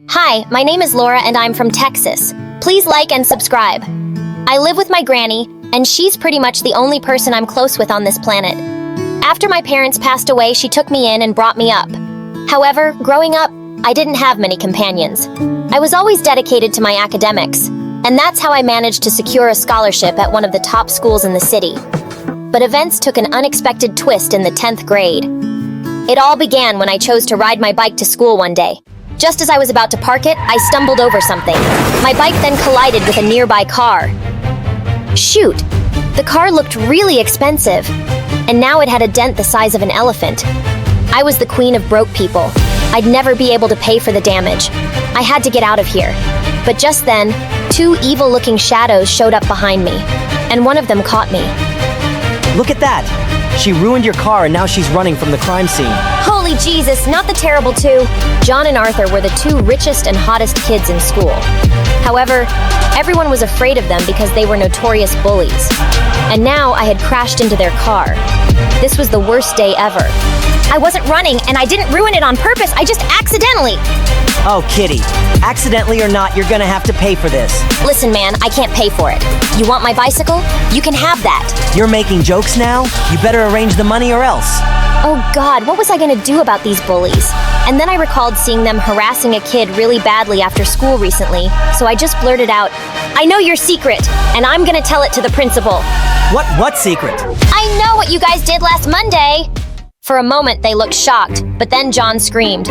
Hi, my name is Laura and I'm from Texas. Please like and subscribe. I live with my granny, and she's pretty much the only person I'm close with on this planet. After my parents passed away, she took me in and brought me up. However, growing up, I didn't have many companions. I was always dedicated to my academics, and that's how I managed to secure a scholarship at one of the top schools in the city. But events took an unexpected twist in the 10th grade. It all began when I chose to ride my bike to school one day. Just as I was about to park it, I stumbled over something. My bike then collided with a nearby car. Shoot! The car looked really expensive, and now it had a dent the size of an elephant. I was the queen of broke people. I'd never be able to pay for the damage. I had to get out of here. But just then, two evil-looking shadows showed up behind me, and one of them caught me. Look at that! She ruined your car and now she's running from the crime scene. Holy Jesus, not the terrible two! John and Arthur were the two richest and hottest kids in school. However, everyone was afraid of them because they were notorious bullies. And now I had crashed into their car. This was the worst day ever. I wasn't running, and I didn't ruin it on purpose, I just accidentally. Oh, Kitty. Accidentally or not, you're gonna have to pay for this. Listen, man, I can't pay for it. You want my bicycle? You can have that. You're making jokes now? You better arrange the money or else. Oh God, what was I gonna do about these bullies? And then I recalled seeing them harassing a kid really badly after school recently, so I just blurted out, I know your secret, and I'm gonna tell it to the principal. What secret? I know what you guys did last Monday! For a moment, they looked shocked, but then John screamed.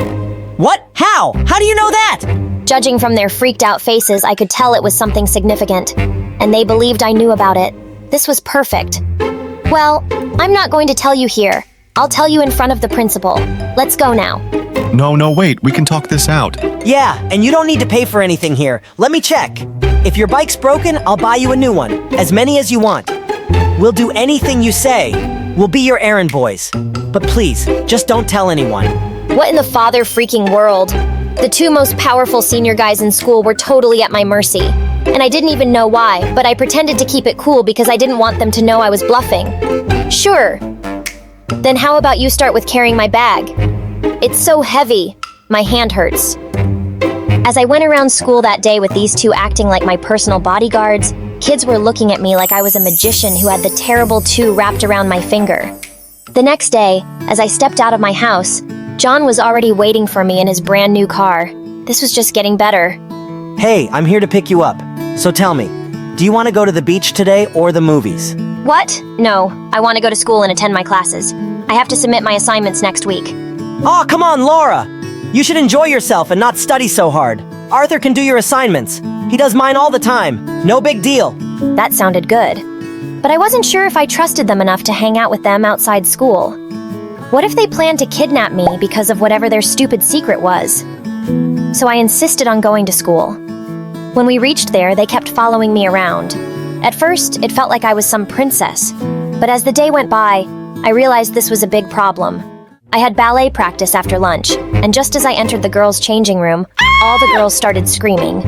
What? How? How do you know that? Judging from their freaked-out faces, I could tell it was something significant, and they believed I knew about it. This was perfect. Well, I'm not going to tell you here. I'll tell you in front of the principal. Let's go now. No, wait. We can talk this out. Yeah, and you don't need to pay for anything here. Let me check. If your bike's broken, I'll buy you a new one. As many as you want. We'll do anything you say. We'll be your errand boys. But please, just don't tell anyone. What in the father freaking world? The two most powerful senior guys in school were totally at my mercy. And I didn't even know why, but I pretended to keep it cool because I didn't want them to know I was bluffing. Sure. Then how about you start with carrying my bag? It's so heavy. My hand hurts. As I went around school that day with these two acting like my personal bodyguards, kids were looking at me like I was a magician who had the terrible two wrapped around my finger. The next day, as I stepped out of my house, John was already waiting for me in his brand new car. This was just getting better. Hey, I'm here to pick you up. So tell me, do you want to go to the beach today or the movies? What? No, I want to go to school and attend my classes. I have to submit my assignments next week. Aw, come on, Laura! You should enjoy yourself and not study so hard. Arthur can do your assignments. He does mine all the time. No big deal. That sounded good. But I wasn't sure if I trusted them enough to hang out with them outside school. What if they planned to kidnap me because of whatever their stupid secret was? So I insisted on going to school. When we reached there, they kept following me around. At first, it felt like I was some princess. But as the day went by, I realized this was a big problem. I had ballet practice after lunch, and just as I entered the girls' changing room, all the girls started screaming.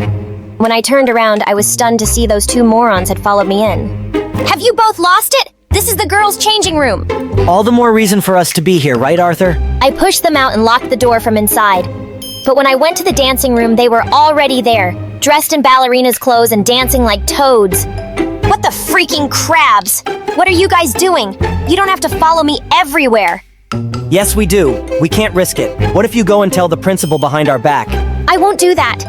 When I turned around, I was stunned to see those two morons had followed me in. Have you both lost it? This is the girls' changing room. All the more reason for us to be here, right, Arthur? I pushed them out and locked the door from inside. But when I went to the dancing room, they were already there, dressed in ballerinas' clothes and dancing like toads. What the freaking crabs? What are you guys doing? You don't have to follow me everywhere. Yes, we do. We can't risk it. What if you go and tell the principal behind our back? I won't do that.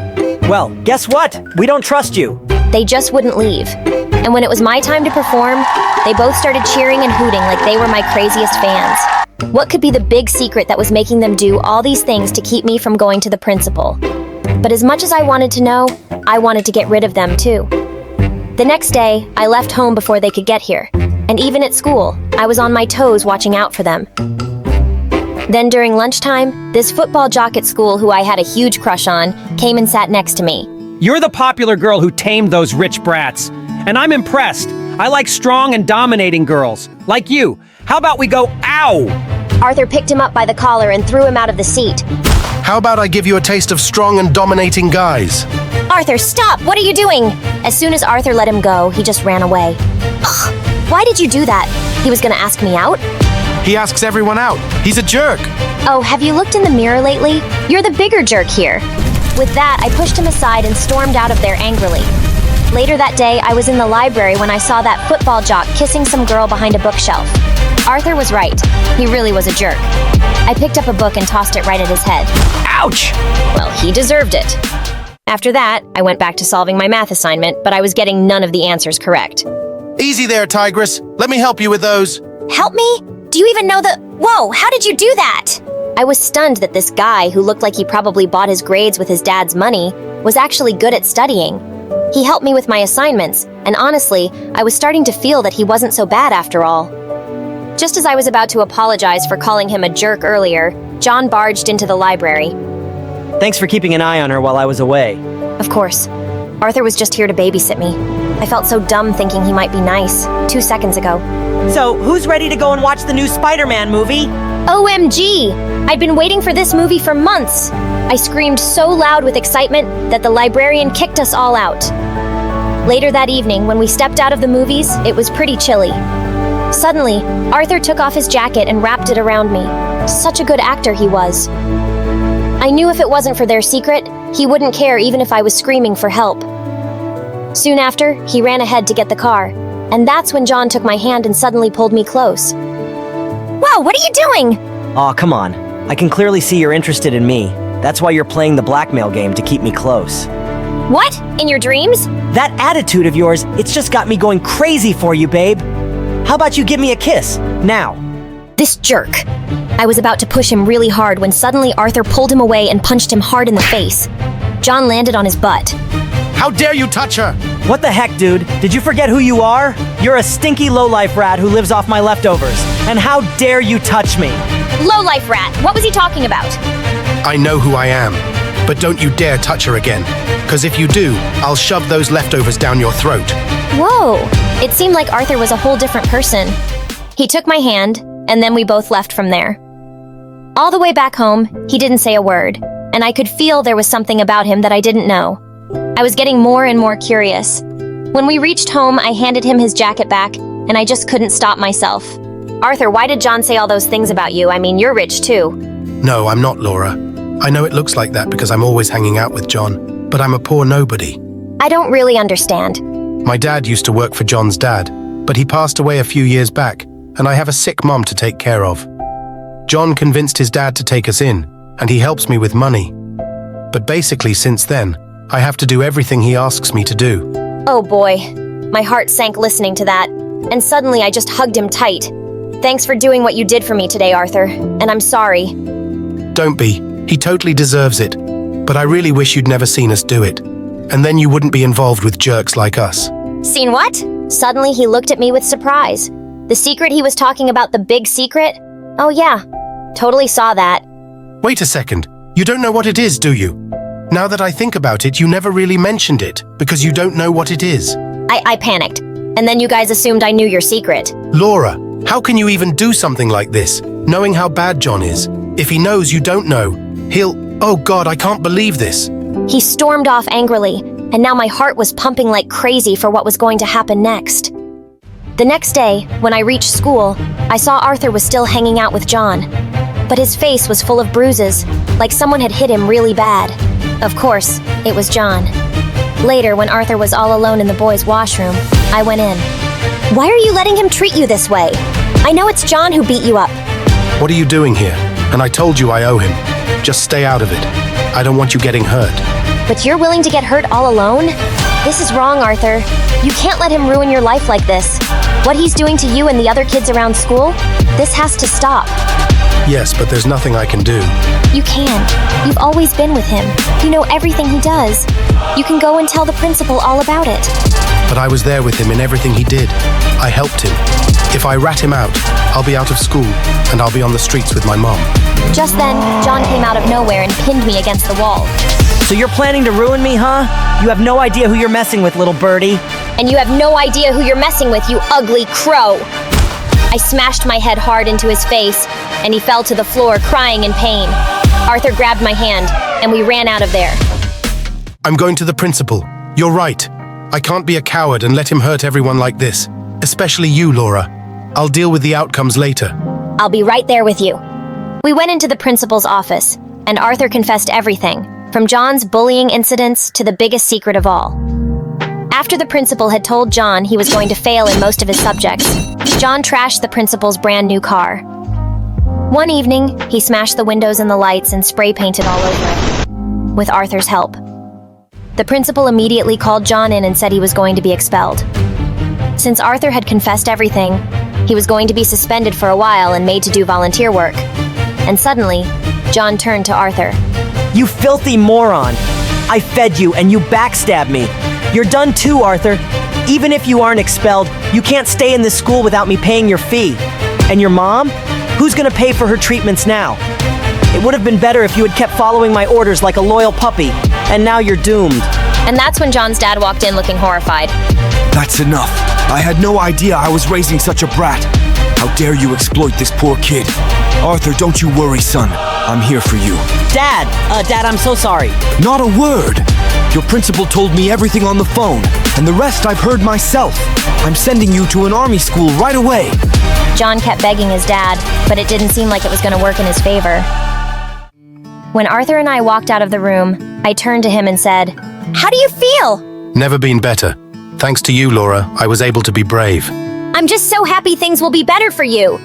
Well, guess what? We don't trust you. They just wouldn't leave. And when it was my time to perform, they both started cheering and hooting like they were my craziest fans. What could be the big secret that was making them do all these things to keep me from going to the principal? But as much as I wanted to know, I wanted to get rid of them too. The next day, I left home before they could get here. And even at school, I was on my toes watching out for them. Then during lunchtime, this football jock at school who I had a huge crush on came and sat next to me. You're the popular girl who tamed those rich brats. And I'm impressed. I like strong and dominating girls. Like you. How about we go, ow! Arthur picked him up by the collar and threw him out of the seat. How about I give you a taste of strong and dominating guys? Arthur, stop! What are you doing? As soon as Arthur let him go, he just ran away. Ugh, why did you do that? He was gonna ask me out? He asks everyone out. He's a jerk. Oh, have you looked in the mirror lately? You're the bigger jerk here. With that, I pushed him aside and stormed out of there angrily. Later that day, I was in the library when I saw that football jock kissing some girl behind a bookshelf. Arthur was right. He really was a jerk. I picked up a book and tossed it right at his head. Ouch! Well, he deserved it. After that, I went back to solving my math assignment, but I was getting none of the answers correct. Easy there, Tigress. Let me help you with those. Help me? Do you even know the— Whoa, how did you do that? I was stunned that this guy, who looked like he probably bought his grades with his dad's money, was actually good at studying. He helped me with my assignments, and honestly, I was starting to feel that he wasn't so bad after all. Just as I was about to apologize for calling him a jerk earlier, John barged into the library. Thanks for keeping an eye on her while I was away. Of course. Arthur was just here to babysit me. I felt so dumb thinking he might be nice 2 seconds ago. So, who's ready to go and watch the new Spider-Man movie? OMG! I'd been waiting for this movie for months. I screamed so loud with excitement that the librarian kicked us all out. Later that evening, when we stepped out of the movies, it was pretty chilly. Suddenly, Arthur took off his jacket and wrapped it around me. Such a good actor he was. I knew if it wasn't for their secret, he wouldn't care even if I was screaming for help. Soon after, he ran ahead to get the car, and that's when John took my hand and suddenly pulled me close. Wow, what are you doing? Aw, come on. I can clearly see you're interested in me. That's why you're playing the blackmail game to keep me close. What? In your dreams? That attitude of yours, it's just got me going crazy for you, babe. How about you give me a kiss, now? This jerk. I was about to push him really hard when suddenly Arthur pulled him away and punched him hard in the face. John landed on his butt. How dare you touch her? What the heck, dude? Did you forget who you are? You're a stinky lowlife rat who lives off my leftovers. And how dare you touch me? Lowlife rat, what was he talking about? I know who I am, but don't you dare touch her again. Because if you do, I'll shove those leftovers down your throat. Whoa, it seemed like Arthur was a whole different person. He took my hand, and then we both left from there. All the way back home, he didn't say a word, and I could feel there was something about him that I didn't know. I was getting more and more curious. When we reached home, I handed him his jacket back, and I just couldn't stop myself. Arthur, why did John say all those things about you? I mean, you're rich too. No, I'm not, Laura. I know it looks like that because I'm always hanging out with John, but I'm a poor nobody. I don't really understand. My dad used to work for John's dad, but he passed away a few years back, and I have a sick mom to take care of. John convinced his dad to take us in, and he helps me with money. But basically, since then, I have to do everything he asks me to do. Oh boy, my heart sank listening to that, and suddenly I just hugged him tight. Thanks for doing what you did for me today, Arthur, and I'm sorry. Don't be. He totally deserves it. But I really wish you'd never seen us do it. And then you wouldn't be involved with jerks like us. Seen what? Suddenly he looked at me with surprise. The secret he was talking about, the big secret? Oh yeah, totally saw that. Wait a second. You don't know what it is, do you? Now that I think about it, you never really mentioned it, because you don't know what it is. I panicked, and then you guys assumed I knew your secret. Laura, how can you even do something like this, knowing how bad John is? If he knows you don't know, he'll— Oh God, I can't believe this. He stormed off angrily, and now my heart was pumping like crazy for what was going to happen next. The next day, when I reached school, I saw Arthur was still hanging out with John. But his face was full of bruises, like someone had hit him really bad. Of course, it was John. Later, when Arthur was all alone in the boys' washroom, I went in. Why are you letting him treat you this way? I know it's John who beat you up. What are you doing here? And I told you I owe him. Just stay out of it. I don't want you getting hurt. But you're willing to get hurt all alone? This is wrong, Arthur. You can't let him ruin your life like this. What he's doing to you and the other kids around school, this has to stop. Yes, but there's nothing I can do. You can. You've always been with him. You know everything he does. You can go and tell the principal all about it. But I was there with him in everything he did. I helped him. If I rat him out, I'll be out of school, and I'll be on the streets with my mom. Just then, John came out of nowhere and pinned me against the wall. So you're planning to ruin me, huh? You have no idea who you're messing with, little birdie. And you have no idea who you're messing with, you ugly crow. I smashed my head hard into his face, and he fell to the floor crying in pain. Arthur grabbed my hand, and we ran out of there. I'm going to the principal. You're right. I can't be a coward and let him hurt everyone like this. Especially you, Laura. I'll deal with the outcomes later. I'll be right there with you. We went into the principal's office, and Arthur confessed everything, from John's bullying incidents to the biggest secret of all. After the principal had told John he was going to fail in most of his subjects, John trashed the principal's brand new car. One evening, he smashed the windows and the lights and spray painted all over it, with Arthur's help. The principal immediately called John in and said he was going to be expelled. Since Arthur had confessed everything, he was going to be suspended for a while and made to do volunteer work. And suddenly, John turned to Arthur. You filthy moron! I fed you and you backstabbed me. You're done too, Arthur. Even if you aren't expelled, you can't stay in this school without me paying your fee. And your mom? Who's gonna pay for her treatments now? It would have been better if you had kept following my orders like a loyal puppy, and now you're doomed. And that's when John's dad walked in looking horrified. That's enough. I had no idea I was raising such a brat. How dare you exploit this poor kid? Arthur, don't you worry, son. I'm here for you. Dad, I'm so sorry. Not a word. Your principal told me everything on the phone, and the rest I've heard myself. I'm sending you to an army school right away. John kept begging his dad, but it didn't seem like it was going to work in his favor. When Arthur and I walked out of the room, I turned to him and said, "How do you feel?" Never been better. Thanks to you, Laura, I was able to be brave. I'm just so happy things will be better for you.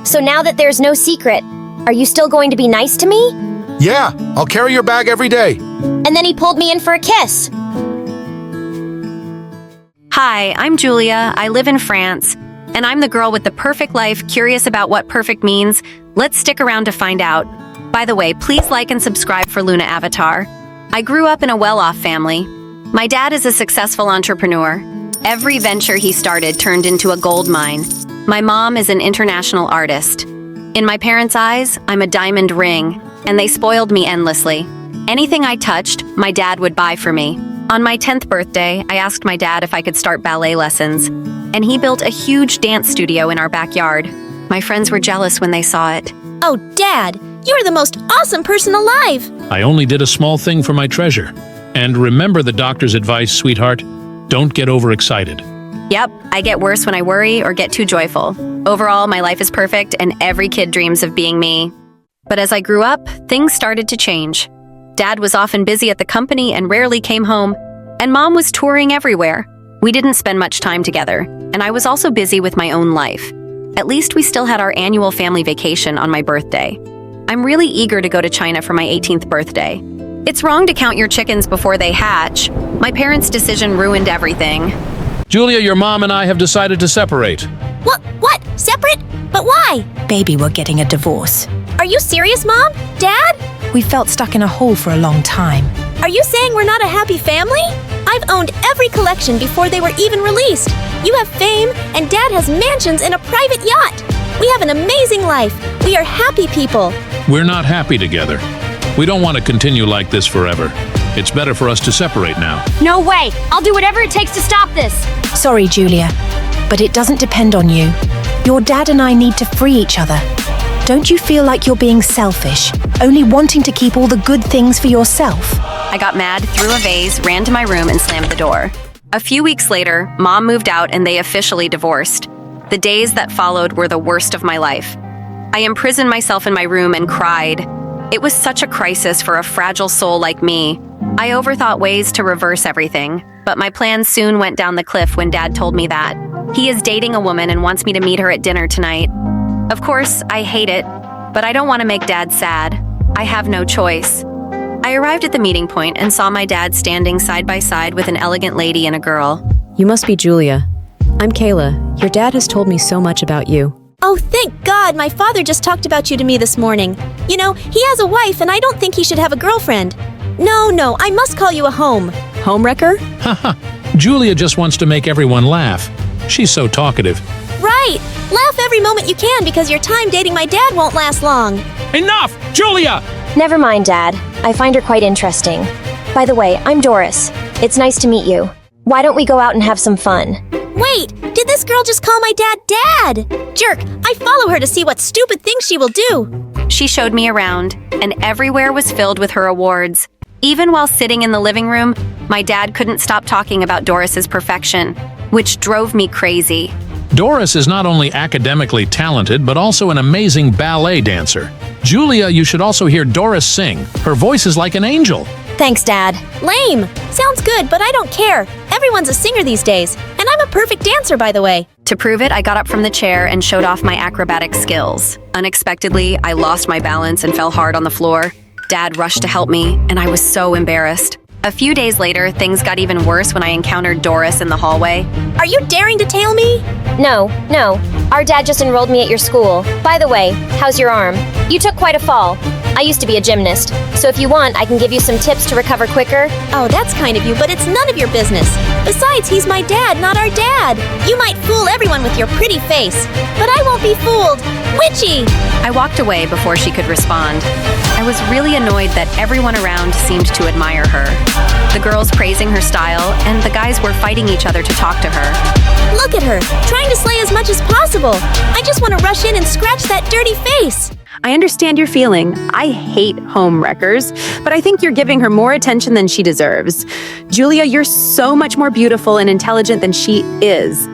So now that there's no secret, are you still going to be nice to me? Yeah, I'll carry your bag every day. And then he pulled me in for a kiss. Hi, I'm Julia. I live in France, and I'm the girl with the perfect life, curious about what perfect means. Let's stick around to find out. By the way, please like and subscribe for Luna Avatar. I grew up in a well-off family. My dad is a successful entrepreneur. Every venture he started turned into a gold mine. My mom is an international artist. In my parents' eyes, I'm a diamond ring, and they spoiled me endlessly. Anything I touched, my dad would buy for me. On my 10th birthday, I asked my dad if I could start ballet lessons, and he built a huge dance studio in our backyard. My friends were jealous when they saw it. Oh, Dad, you're the most awesome person alive! I only did a small thing for my treasure. And remember the doctor's advice, sweetheart. Don't get overexcited. Yep, I get worse when I worry or get too joyful. Overall, my life is perfect and every kid dreams of being me. But as I grew up, things started to change. Dad was often busy at the company and rarely came home, and Mom was touring everywhere. We didn't spend much time together, and I was also busy with my own life. At least we still had our annual family vacation on my birthday. I'm really eager to go to China for my 18th birthday. It's wrong to count your chickens before they hatch. My parents' decision ruined everything. Julia, your mom and I have decided to separate. What? Separate? But why? Baby, we're getting a divorce. Are you serious, Mom? Dad? We felt stuck in a hole for a long time. Are you saying we're not a happy family? I've owned every collection before they were even released. You have fame, and Dad has mansions and a private yacht. We have an amazing life. We are happy people. We're not happy together. We don't want to continue like this forever. It's better for us to separate now. No way! I'll do whatever it takes to stop this! Sorry, Julia, but it doesn't depend on you. Your dad and I need to free each other. Don't you feel like you're being selfish, only wanting to keep all the good things for yourself? I got mad, threw a vase, ran to my room, and slammed the door. A few weeks later, Mom moved out and they officially divorced. The days that followed were the worst of my life. I imprisoned myself in my room and cried. It was such a crisis for a fragile soul like me. I overthought ways to reverse everything, but my plans soon went down the cliff when Dad told me that. He is dating a woman and wants me to meet her at dinner tonight. Of course, I hate it, but I don't want to make Dad sad. I have no choice. I arrived at the meeting point and saw my dad standing side by side with an elegant lady and a girl. You must be Julia. I'm Kayla. Your dad has told me so much about you. Oh, thank God, my father just talked about you to me this morning. You know, he has a wife and I don't think he should have a girlfriend. No, I must call you a home. Homewrecker? Haha, Julia just wants to make everyone laugh. She's so talkative. Right! Laugh every moment you can because your time dating my dad won't last long. Enough! Julia! Never mind, Dad. I find her quite interesting. By the way, I'm Doris. It's nice to meet you. Why don't we go out and have some fun? Wait! Did this girl just call my dad Dad? Jerk! I follow her to see what stupid things she will do. She showed me around, and everywhere was filled with her awards. Even while sitting in the living room, my dad couldn't stop talking about Doris's perfection, which drove me crazy. Doris is not only academically talented, but also an amazing ballet dancer. Julia, you should also hear Doris sing. Her voice is like an angel. Thanks, Dad. Lame. Sounds good, but I don't care. Everyone's a singer these days, and I'm a perfect dancer, by the way. To prove it, I got up from the chair and showed off my acrobatic skills. Unexpectedly, I lost my balance and fell hard on the floor. Dad rushed to help me, and I was so embarrassed. A few days later, things got even worse when I encountered Doris in the hallway. Are you daring to tail me? No. Our dad just enrolled me at your school. By the way, how's your arm? You took quite a fall. I used to be a gymnast, so if you want, I can give you some tips to recover quicker. Oh, that's kind of you, but it's none of your business. Besides, he's my dad, not our dad. You might fool everyone with your pretty face, but I won't be fooled. Witchy! I walked away before she could respond. I was really annoyed that everyone around seemed to admire her. The girls praising her style, and the guys were fighting each other to talk to her. Look at her, trying to slay as much as possible. I just want to rush in and scratch that dirty face. I understand your feeling. I hate home wreckers, but I think you're giving her more attention than she deserves. Julia, you're so much more beautiful and intelligent than she is.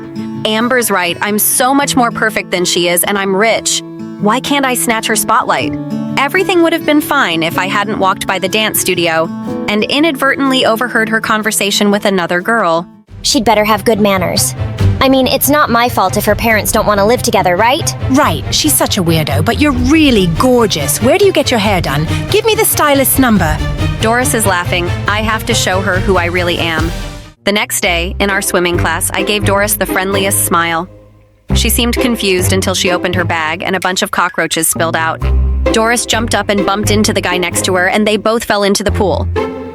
Amber's right. I'm so much more perfect than she is, and I'm rich. Why can't I snatch her spotlight? Everything would have been fine if I hadn't walked by the dance studio and inadvertently overheard her conversation with another girl. She'd better have good manners. I mean, it's not my fault if her parents don't want to live together, right? Right, she's such a weirdo, but you're really gorgeous. Where do you get your hair done? Give me the stylist's number. Doris is laughing. I have to show her who I really am. The next day, in our swimming class, I gave Doris the friendliest smile. She seemed confused until she opened her bag and a bunch of cockroaches spilled out. Doris jumped up and bumped into the guy next to her, and they both fell into the pool.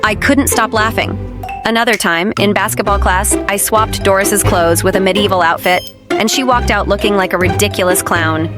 I couldn't stop laughing. Another time, in basketball class, I swapped Doris's clothes with a medieval outfit, and she walked out looking like a ridiculous clown.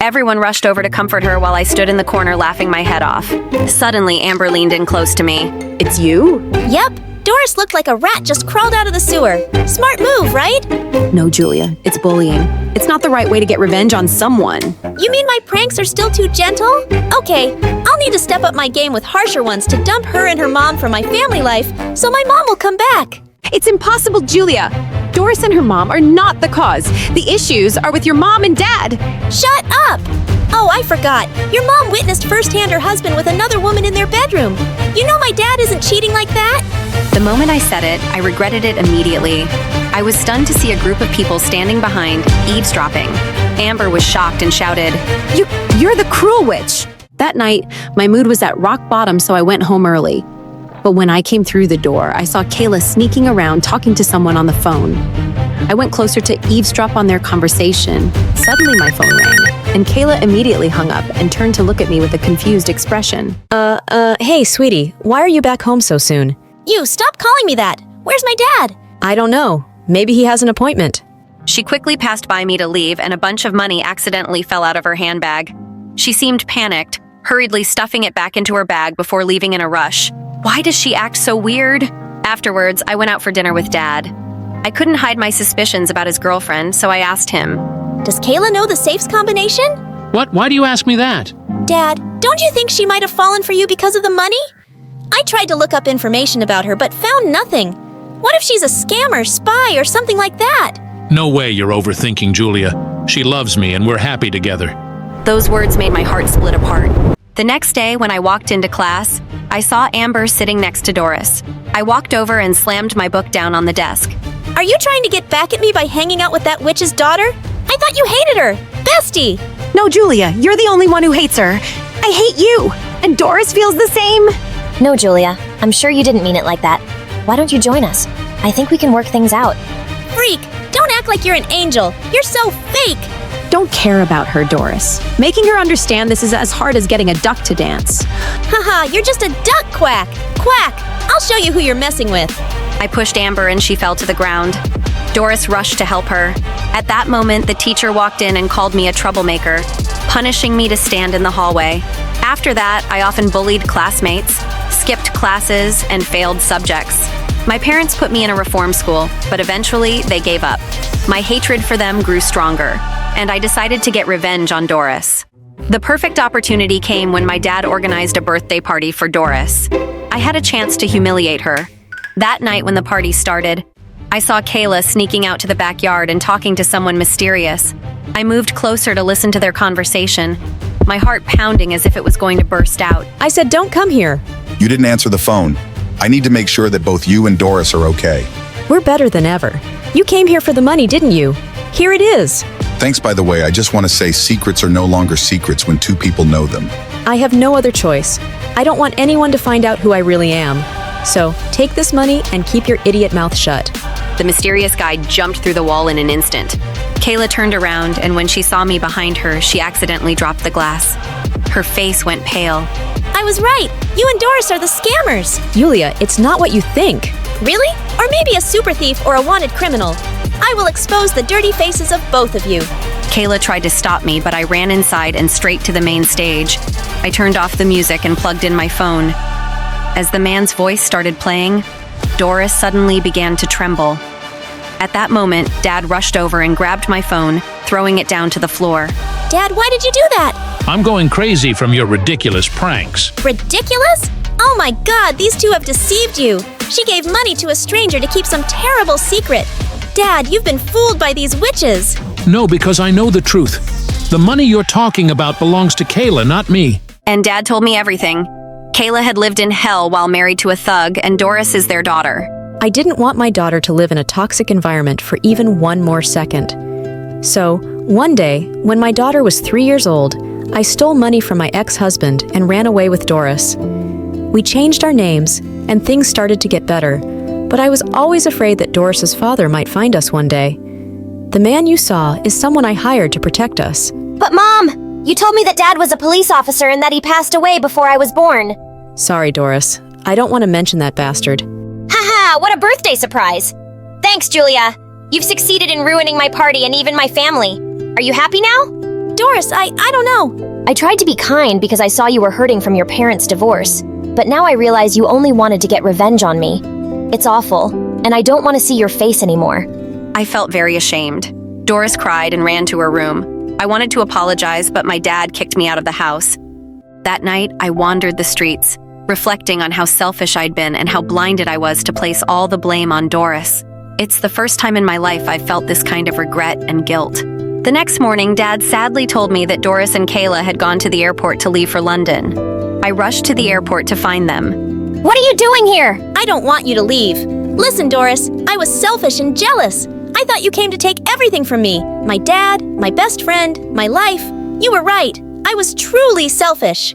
Everyone rushed over to comfort her while I stood in the corner laughing my head off. Suddenly, Amber leaned in close to me. It's you? Yep. Doris looked like a rat just crawled out of the sewer. Smart move, right? No, Julia, it's bullying. It's not the right way to get revenge on someone. You mean my pranks are still too gentle? Okay, I'll need to step up my game with harsher ones to dump her and her mom from my family life, so my mom will come back. It's impossible, Julia. Doris and her mom are not the cause. The issues are with your mom and dad. Shut up! Oh, I forgot. Your mom witnessed firsthand her husband with another woman in their bedroom. You know my dad isn't cheating like that? The moment I said it, I regretted it immediately. I was stunned to see a group of people standing behind, eavesdropping. Amber was shocked and shouted, You're the cruel witch! That night, my mood was at rock bottom, so I went home early. But when I came through the door, I saw Kayla sneaking around talking to someone on the phone. I went closer to eavesdrop on their conversation. Suddenly my phone rang, and Kayla immediately hung up and turned to look at me with a confused expression. Hey, sweetie, why are you back home so soon? You, stop calling me that! Where's my dad? I don't know. Maybe he has an appointment. She quickly passed by me to leave, and a bunch of money accidentally fell out of her handbag. She seemed panicked, hurriedly stuffing it back into her bag before leaving in a rush. Why does she act so weird? Afterwards, I went out for dinner with Dad. I couldn't hide my suspicions about his girlfriend, so I asked him, Does Kayla know the safes combination? What? Why do you ask me that? Dad, don't you think she might have fallen for you because of the money? I tried to look up information about her, but found nothing. What if she's a scammer, spy, or something like that? No way you're overthinking, Julia. She loves me and we're happy together. Those words made my heart split apart. The next day, when I walked into class, I saw Amber sitting next to Doris. I walked over and slammed my book down on the desk. Are you trying to get back at me by hanging out with that witch's daughter? I thought you hated her! Bestie! No, Julia, you're the only one who hates her. I hate you! And Doris feels the same! No, Julia, I'm sure you didn't mean it like that. Why don't you join us? I think we can work things out. Freak! Don't act like you're an angel! You're so fake! Don't care about her, Doris. Making her understand this is as hard as getting a duck to dance. Haha, you're just a duck quack! Quack! I'll show you who you're messing with. I pushed Amber and she fell to the ground. Doris rushed to help her. At that moment, the teacher walked in and called me a troublemaker, punishing me to stand in the hallway. After that, I often bullied classmates, skipped classes, and failed subjects. My parents put me in a reform school, but eventually they gave up. My hatred for them grew stronger, and I decided to get revenge on Doris. The perfect opportunity came when my dad organized a birthday party for Doris. I had a chance to humiliate her. That night when the party started, I saw Kayla sneaking out to the backyard and talking to someone mysterious. I moved closer to listen to their conversation, my heart pounding as if it was going to burst out. I said, don't come here. You didn't answer the phone. I need to make sure that both you and Doris are okay. We're better than ever. You came here for the money, didn't you? Here it is. Thanks, by the way. I just want to say secrets are no longer secrets when two people know them. I have no other choice. I don't want anyone to find out who I really am. So, take this money and keep your idiot mouth shut. The mysterious guy jumped through the wall in an instant. Kayla turned around, and when she saw me behind her, she accidentally dropped the glass. Her face went pale. I was right. You and Doris are the scammers. Julia, it's not what you think. Really? Or maybe a super thief or a wanted criminal. I will expose the dirty faces of both of you. Kayla tried to stop me, but I ran inside and straight to the main stage. I turned off the music and plugged in my phone. As the man's voice started playing, Doris suddenly began to tremble. At that moment, Dad rushed over and grabbed my phone, throwing it down to the floor. Dad, why did you do that? I'm going crazy from your ridiculous pranks. Ridiculous? Oh my God, these two have deceived you. She gave money to a stranger to keep some terrible secret. Dad, you've been fooled by these witches. No, because I know the truth. The money you're talking about belongs to Kayla, not me. And Dad told me everything. Kayla had lived in hell while married to a thug, and Doris is their daughter. I didn't want my daughter to live in a toxic environment for even one more second. So, one day, when my daughter was 3 years old, I stole money from my ex-husband and ran away with Doris. We changed our names, and things started to get better, but I was always afraid that Doris's father might find us one day. The man you saw is someone I hired to protect us. But Mom, you told me that Dad was a police officer and that he passed away before I was born. Sorry, Doris. I don't want to mention that bastard. Haha, what a birthday surprise. Thanks, Julia. You've succeeded in ruining my party and even my family. Are you happy now? Doris, I don't know. I tried to be kind because I saw you were hurting from your parents' divorce. But now I realize you only wanted to get revenge on me. It's awful, and I don't want to see your face anymore. I felt very ashamed. Doris cried and ran to her room. I wanted to apologize, but my dad kicked me out of the house. That night, I wandered the streets, reflecting on how selfish I'd been and how blinded I was to place all the blame on Doris. It's the first time in my life I've felt this kind of regret and guilt. The next morning, Dad sadly told me that Doris and Kayla had gone to the airport to leave for London. I rushed to the airport to find them. What are you doing here? I don't want you to leave. Listen, Doris, I was selfish and jealous. I thought you came to take everything from me. My dad, my best friend, my life. You were right. I was truly selfish.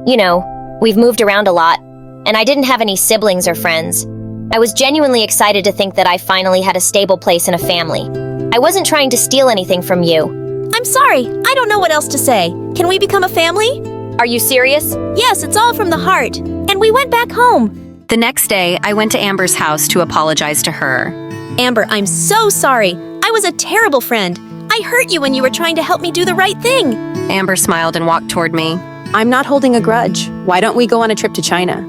You know, we've moved around a lot, and I didn't have any siblings or friends. I was genuinely excited to think that I finally had a stable place in a family. I wasn't trying to steal anything from you. I'm sorry. I don't know what else to say. Can we become a family? Are you serious? Yes, it's all from the heart. And we went back home. The next day, I went to Amber's house to apologize to her. Amber, I'm so sorry. I was a terrible friend. I hurt you when you were trying to help me do the right thing. Amber smiled and walked toward me. I'm not holding a grudge. Why don't we go on a trip to China?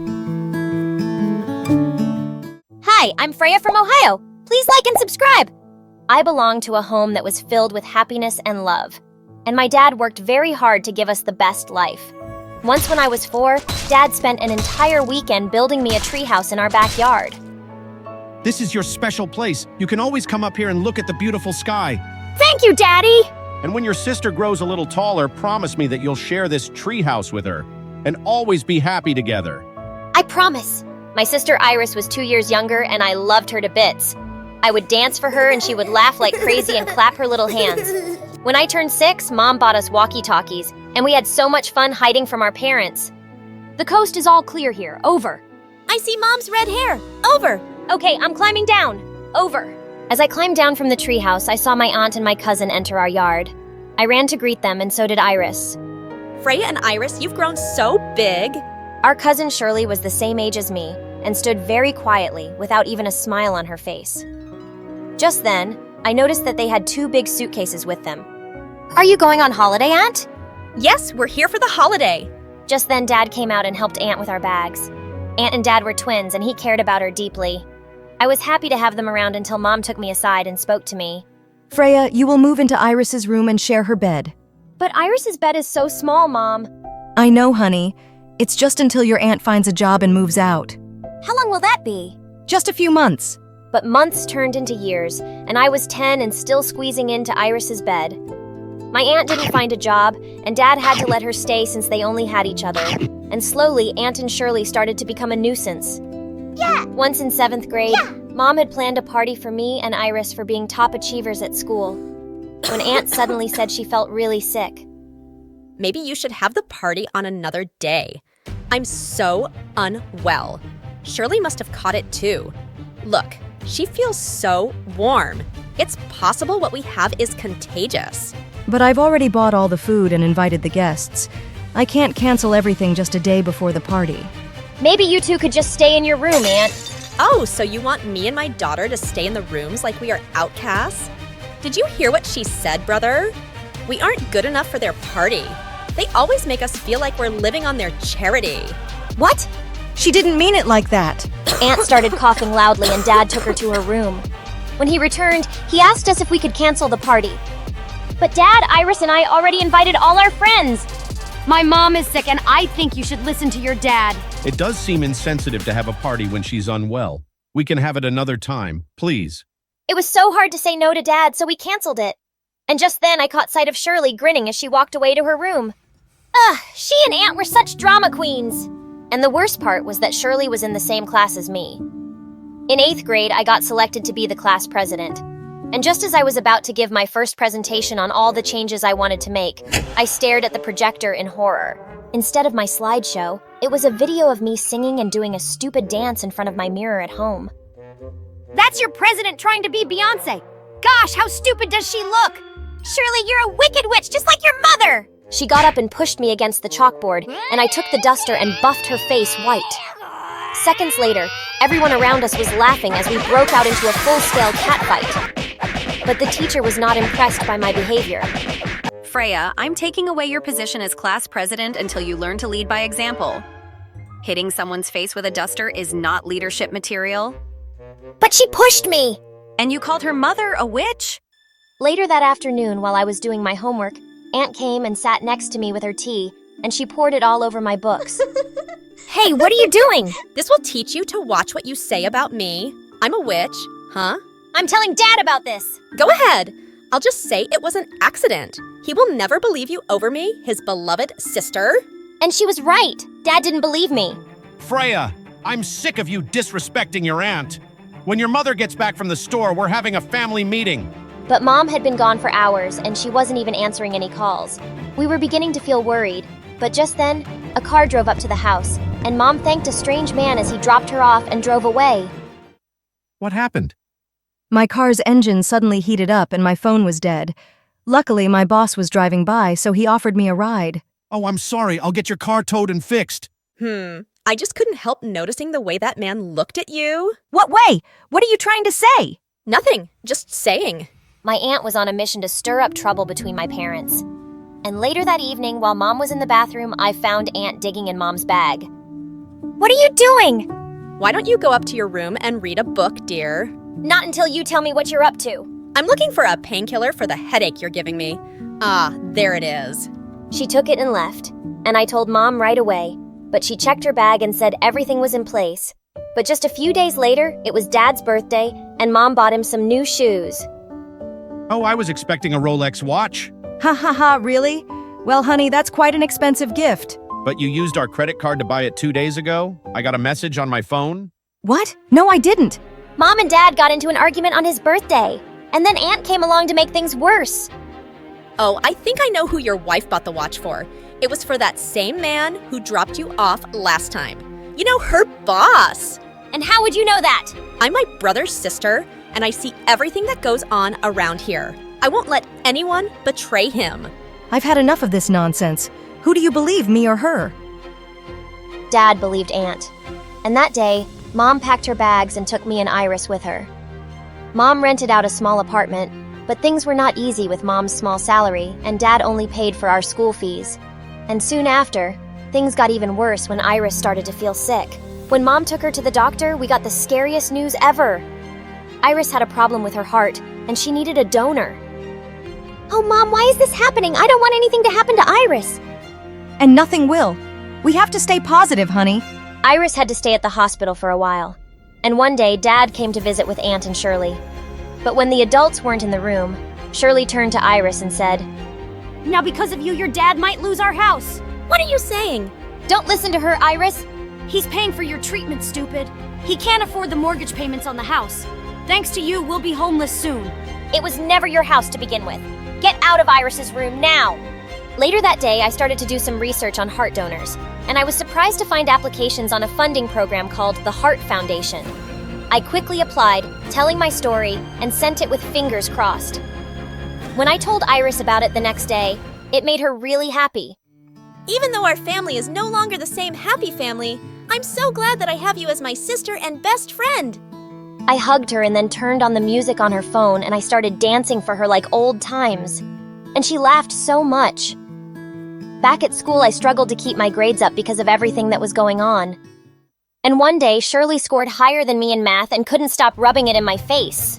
Hi, I'm Freya from Ohio. Please like and subscribe. I belong to a home that was filled with happiness and love. And my dad worked very hard to give us the best life. Once when I was 4, Dad spent an entire weekend building me a treehouse in our backyard. This is your special place. You can always come up here and look at the beautiful sky. Thank you, Daddy! And when your sister grows a little taller, promise me that you'll share this treehouse with her and always be happy together. I promise. My sister Iris was 2 years younger and I loved her to bits. I would dance for her and she would laugh like crazy and clap her little hands. When I turned 6, Mom bought us walkie-talkies, and we had so much fun hiding from our parents. The coast is all clear here. Over. I see Mom's red hair. Over. Okay, I'm climbing down. Over. As I climbed down from the treehouse, I saw my aunt and my cousin enter our yard. I ran to greet them, and so did Iris. Freya and Iris, you've grown so big. Our cousin Shirley was the same age as me, and stood very quietly, without even a smile on her face. Just then, I noticed that they had 2 big suitcases with them. Are you going on holiday, Aunt? Yes, we're here for the holiday. Just then, Dad came out and helped Aunt with our bags. Aunt and Dad were twins, and he cared about her deeply. I was happy to have them around until Mom took me aside and spoke to me. Freya, you will move into Iris's room and share her bed. But Iris's bed is so small, Mom. I know, honey. It's just until your aunt finds a job and moves out. How long will that be? Just a few months. But months turned into years, and I was 10 and still squeezing into Iris's bed. My aunt didn't find a job, and Dad had to let her stay since they only had each other. And slowly, Aunt and Shirley started to become a nuisance. Yeah! Once in 7th grade, Mom had planned a party for me and Iris for being top achievers at school. When Aunt suddenly said she felt really sick. Maybe you should have the party on another day. I'm so unwell. Shirley must have caught it too. Look, she feels so warm. It's possible what we have is contagious. But I've already bought all the food and invited the guests. I can't cancel everything just a day before the party. Maybe you two could just stay in your room, Aunt. Oh, so you want me and my daughter to stay in the rooms like we are outcasts? Did you hear what she said, brother? We aren't good enough for their party. They always make us feel like we're living on their charity. What? She didn't mean it like that. Aunt started coughing loudly and Dad took her to her room. When he returned, he asked us if we could cancel the party. But Dad, Iris, and I already invited all our friends. My mom is sick and I think you should listen to your dad. It does seem insensitive to have a party when she's unwell. We can have it another time, please. It was so hard to say no to Dad, so we canceled it. And just then I caught sight of Shirley grinning as she walked away to her room. She and Aunt were such drama queens. And the worst part was that Shirley was in the same class as me. In 8th grade, I got selected to be the class president. And just as I was about to give my first presentation on all the changes I wanted to make, I stared at the projector in horror. Instead of my slideshow, it was a video of me singing and doing a stupid dance in front of my mirror at home. That's your president trying to be Beyonce. Gosh, how stupid does she look? Shirley, you're a wicked witch, just like your mother! She got up and pushed me against the chalkboard, and I took the duster and buffed her face white. Seconds later, everyone around us was laughing as we broke out into a full-scale catfight. But the teacher was not impressed by my behavior. Freya, I'm taking away your position as class president until you learn to lead by example. Hitting someone's face with a duster is not leadership material. But she pushed me! And you called her mother a witch? Later that afternoon, while I was doing my homework, Aunt came and sat next to me with her tea, and she poured it all over my books. Hey, what are you doing? This will teach you to watch what you say about me. I'm a witch, huh? I'm telling Dad about this. Go ahead. I'll just say it was an accident. He will never believe you over me, his beloved sister. And she was right. Dad didn't believe me. Freya, I'm sick of you disrespecting your aunt. When your mother gets back from the store, we're having a family meeting. But Mom had been gone for hours, and she wasn't even answering any calls. We were beginning to feel worried, but just then, a car drove up to the house, and Mom thanked a strange man as he dropped her off and drove away. What happened? My car's engine suddenly heated up and my phone was dead. Luckily, my boss was driving by, so he offered me a ride. Oh, I'm sorry. I'll get your car towed and fixed. I just couldn't help noticing the way that man looked at you. What way? What are you trying to say? Nothing, just saying. My aunt was on a mission to stir up trouble between my parents. And later that evening, while Mom was in the bathroom, I found Aunt digging in Mom's bag. What are you doing? Why don't you go up to your room and read a book, dear? Not until you tell me what you're up to. I'm looking for a painkiller for the headache you're giving me. Ah, there it is. She took it and left, and I told Mom right away, but she checked her bag and said everything was in place. But just a few days later, it was Dad's birthday, and Mom bought him some new shoes. Oh, I was expecting a Rolex watch. Ha ha ha, really? Well, honey, that's quite an expensive gift. But you used our credit card to buy it 2 days ago? I got a message on my phone? What? No, I didn't. Mom and Dad got into an argument on his birthday, and then Aunt came along to make things worse. Oh, I think I know who your wife bought the watch for. It was for that same man who dropped you off last time. You know, her boss. And how would you know that? I'm my brother's sister, and I see everything that goes on around here. I won't let anyone betray him. I've had enough of this nonsense. Who do you believe, me or her? Dad believed Aunt. And that day, Mom packed her bags and took me and Iris with her. Mom rented out a small apartment, but things were not easy with Mom's small salary, and Dad only paid for our school fees. And soon after, things got even worse when Iris started to feel sick. When Mom took her to the doctor, we got the scariest news ever. Iris had a problem with her heart, and she needed a donor. Oh, Mom, why is this happening? I don't want anything to happen to Iris. And nothing will. We have to stay positive, honey. Iris had to stay at the hospital for a while. And one day, Dad came to visit with Aunt and Shirley. But when the adults weren't in the room, Shirley turned to Iris and said, Now because of you, your dad might lose our house. What are you saying? Don't listen to her, Iris. He's paying for your treatment, stupid. He can't afford the mortgage payments on the house. Thanks to you, we'll be homeless soon. It was never your house to begin with. Get out of Iris's room now! Later that day, I started to do some research on heart donors, and I was surprised to find applications on a funding program called the Heart Foundation. I quickly applied, telling my story, and sent it with fingers crossed. When I told Iris about it the next day, it made her really happy. Even though our family is no longer the same happy family, I'm so glad that I have you as my sister and best friend. I hugged her and then turned on the music on her phone and I started dancing for her like old times. And she laughed so much. Back at school, I struggled to keep my grades up because of everything that was going on. And one day, Shirley scored higher than me in math and couldn't stop rubbing it in my face.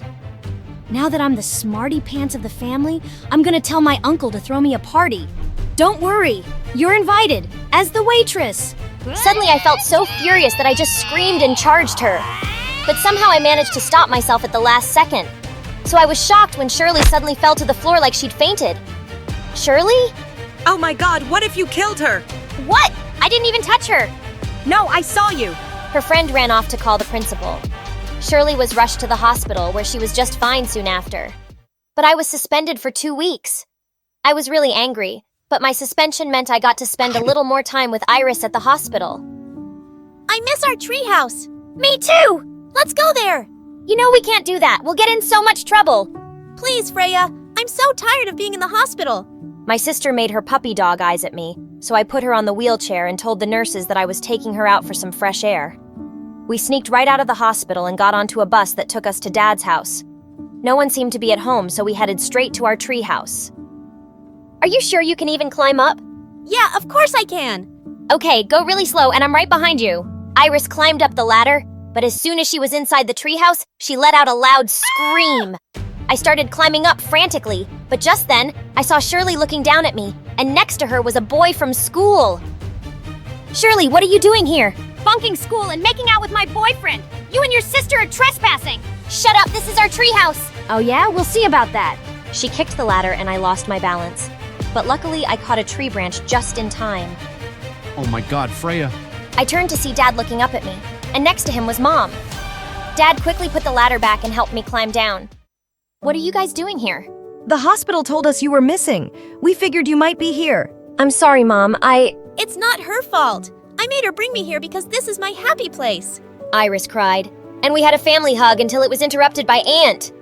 Now that I'm the smarty pants of the family, I'm gonna tell my uncle to throw me a party. Don't worry, you're invited, as the waitress. Suddenly, I felt so furious that I just screamed and charged her. But somehow I managed to stop myself at the last second. So I was shocked when Shirley suddenly fell to the floor like she'd fainted. Shirley? Oh my God, what if you killed her? What? I didn't even touch her. No, I saw you. Her friend ran off to call the principal. Shirley was rushed to the hospital where she was just fine soon after. But I was suspended for 2 weeks. I was really angry, but my suspension meant I got to spend a little more time with Iris at the hospital. I miss our treehouse. Me too! Let's go there. You know we can't do that. We'll get in so much trouble. Please, Freya. I'm so tired of being in the hospital. My sister made her puppy dog eyes at me, so I put her on the wheelchair and told the nurses that I was taking her out for some fresh air. We sneaked right out of the hospital and got onto a bus that took us to Dad's house. No one seemed to be at home, so we headed straight to our treehouse. Are you sure you can even climb up? Yeah, of course I can. Okay, go really slow and I'm right behind you. Iris climbed up the ladder, but as soon as she was inside the treehouse, she let out a loud scream. I started climbing up frantically, but just then, I saw Shirley looking down at me, and next to her was a boy from school. Shirley, what are you doing here? Bunking school and making out with my boyfriend. You and your sister are trespassing. Shut up, this is our treehouse. Oh yeah? We'll see about that. She kicked the ladder and I lost my balance. But luckily, I caught a tree branch just in time. Oh my God, Freya. I turned to see Dad looking up at me, and next to him was Mom. Dad quickly put the ladder back and helped me climb down. What are you guys doing here? The hospital told us you were missing. We figured you might be here. I'm sorry, Mom. It's not her fault. I made her bring me here because this is my happy place. Iris cried, and we had a family hug until it was interrupted by Aunt.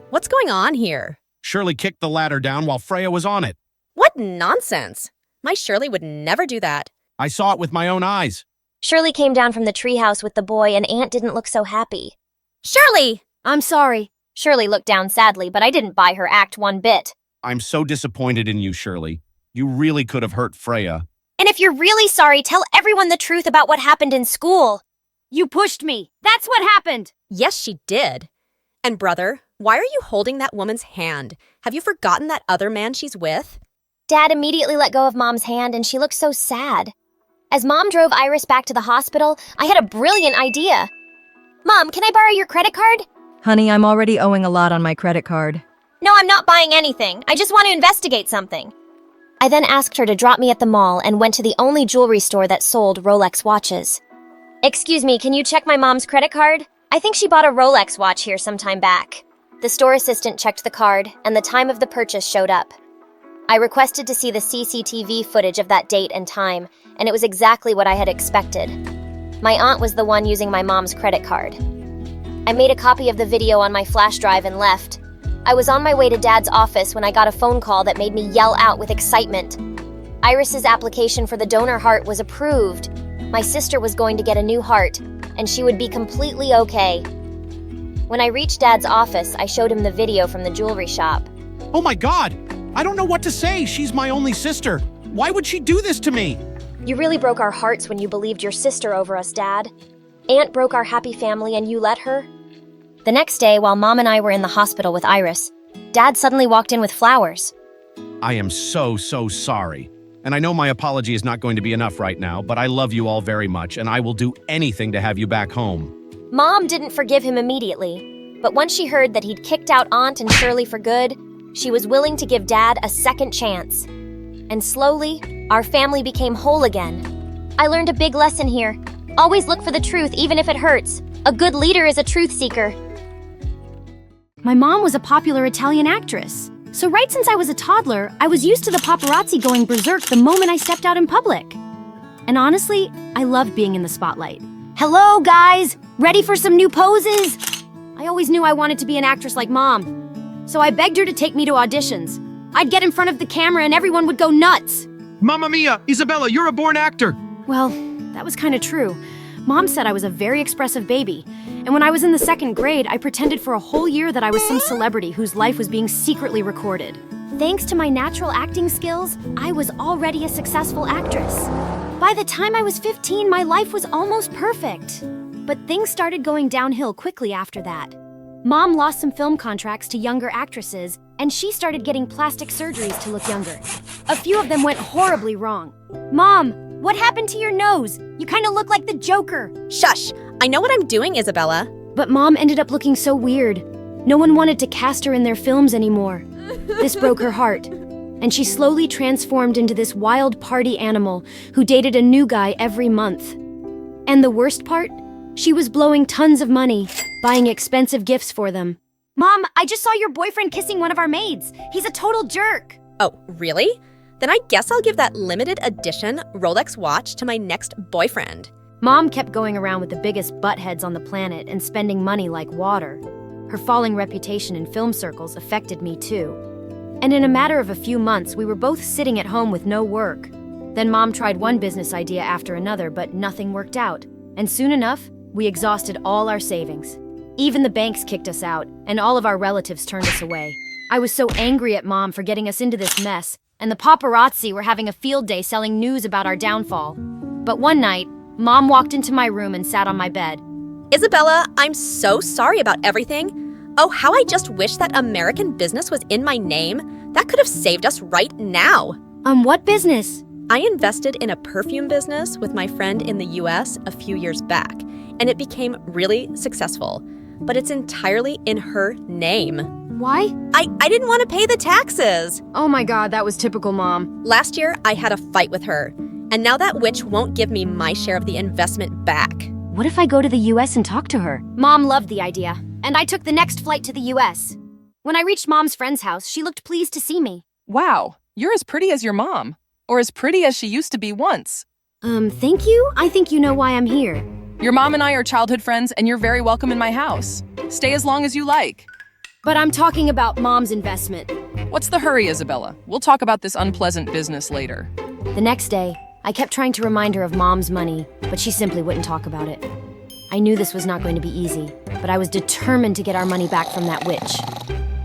What's going on here? Shirley kicked the ladder down while Freya was on it. What nonsense! My Shirley would never do that. I saw it with my own eyes. Shirley came down from the treehouse with the boy, and Aunt didn't look so happy. Shirley! I'm sorry. Shirley looked down sadly, but I didn't buy her act one bit. I'm so disappointed in you, Shirley. You really could have hurt Freya. And if you're really sorry, tell everyone the truth about what happened in school. You pushed me. That's what happened. Yes, she did. And brother, why are you holding that woman's hand? Have you forgotten that other man she's with? Dad immediately let go of Mom's hand, and she looked so sad. As Mom drove Iris back to the hospital, I had a brilliant idea. Mom, can I borrow your credit card? Honey, I'm already owing a lot on my credit card. No, I'm not buying anything. I just want to investigate something. I then asked her to drop me at the mall and went to the only jewelry store that sold Rolex watches. Excuse me, can you check my mom's credit card? I think she bought a Rolex watch here some time back. The store assistant checked the card, and the time of the purchase showed up. I requested to see the CCTV footage of that date and time, and it was exactly what I had expected. My aunt was the one using my mom's credit card. I made a copy of the video on my flash drive and left. I was on my way to Dad's office when I got a phone call that made me yell out with excitement. Iris's application for the donor heart was approved. My sister was going to get a new heart, and she would be completely okay. When I reached Dad's office, I showed him the video from the jewelry shop. Oh my God! I don't know what to say. She's my only sister. Why would she do this to me? You really broke our hearts when you believed your sister over us, Dad. Aunt broke our happy family and you let her? The next day, while Mom and I were in the hospital with Iris, Dad suddenly walked in with flowers. I am so sorry. And I know my apology is not going to be enough right now, but I love you all very much, and I will do anything to have you back home. Mom didn't forgive him immediately, but once she heard that he'd kicked out Aunt and Shirley for good, she was willing to give Dad a second chance. And slowly, our family became whole again. I learned a big lesson here. Always look for the truth, even if it hurts. A good leader is a truth seeker. My mom was a popular Italian actress. So right since I was a toddler, I was used to the paparazzi going berserk the moment I stepped out in public. And honestly, I loved being in the spotlight. Hello, guys! Ready for some new poses? I always knew I wanted to be an actress like Mom. So I begged her to take me to auditions. I'd get in front of the camera and everyone would go nuts. Mamma mia, Isabella, you're a born actor. Well, that was kind of true. Mom said I was a very expressive baby. And when I was in the 2nd grade, I pretended for a whole year that I was some celebrity whose life was being secretly recorded. Thanks to my natural acting skills, I was already a successful actress. By the time I was 15, my life was almost perfect. But things started going downhill quickly after that. Mom lost some film contracts to younger actresses, and she started getting plastic surgeries to look younger. A few of them went horribly wrong. Mom, what happened to your nose? You kind of look like the Joker. Shush! I know what I'm doing, Isabella. But Mom ended up looking so weird. No one wanted to cast her in their films anymore. This broke her heart. And she slowly transformed into this wild party animal who dated a new guy every month. And the worst part? She was blowing tons of money, buying expensive gifts for them. Mom, I just saw your boyfriend kissing one of our maids. He's a total jerk. Oh, really? Then I guess I'll give that limited edition Rolex watch to my next boyfriend. Mom kept going around with the biggest buttheads on the planet and spending money like water. Her falling reputation in film circles affected me too. And in a matter of a few months, we were both sitting at home with no work. Then Mom tried one business idea after another, but nothing worked out. And soon enough, we exhausted all our savings. Even the banks kicked us out, and all of our relatives turned us away. I was so angry at Mom for getting us into this mess, and the paparazzi were having a field day selling news about our downfall. But one night, Mom walked into my room and sat on my bed. Isabella, I'm so sorry about everything. Oh, how I just wish that American business was in my name. That could have saved us right now. What business? I invested in a perfume business with my friend in the US a few years back, and it became really successful. But it's entirely in her name. Why? I didn't want to pay the taxes. Oh my God, that was typical Mom. Last year, I had a fight with her, and now that witch won't give me my share of the investment back. What if I go to the US and talk to her? Mom loved the idea, and I took the next flight to the US. When I reached Mom's friend's house, she looked pleased to see me. Wow, you're as pretty as your mom. Or as pretty as she used to be once. Thank you? I think you know why I'm here. Your mom and I are childhood friends, and you're very welcome in my house. Stay as long as you like. But I'm talking about Mom's investment. What's the hurry, Isabella? We'll talk about this unpleasant business later. The next day, I kept trying to remind her of Mom's money, but she simply wouldn't talk about it. I knew this was not going to be easy, but I was determined to get our money back from that witch.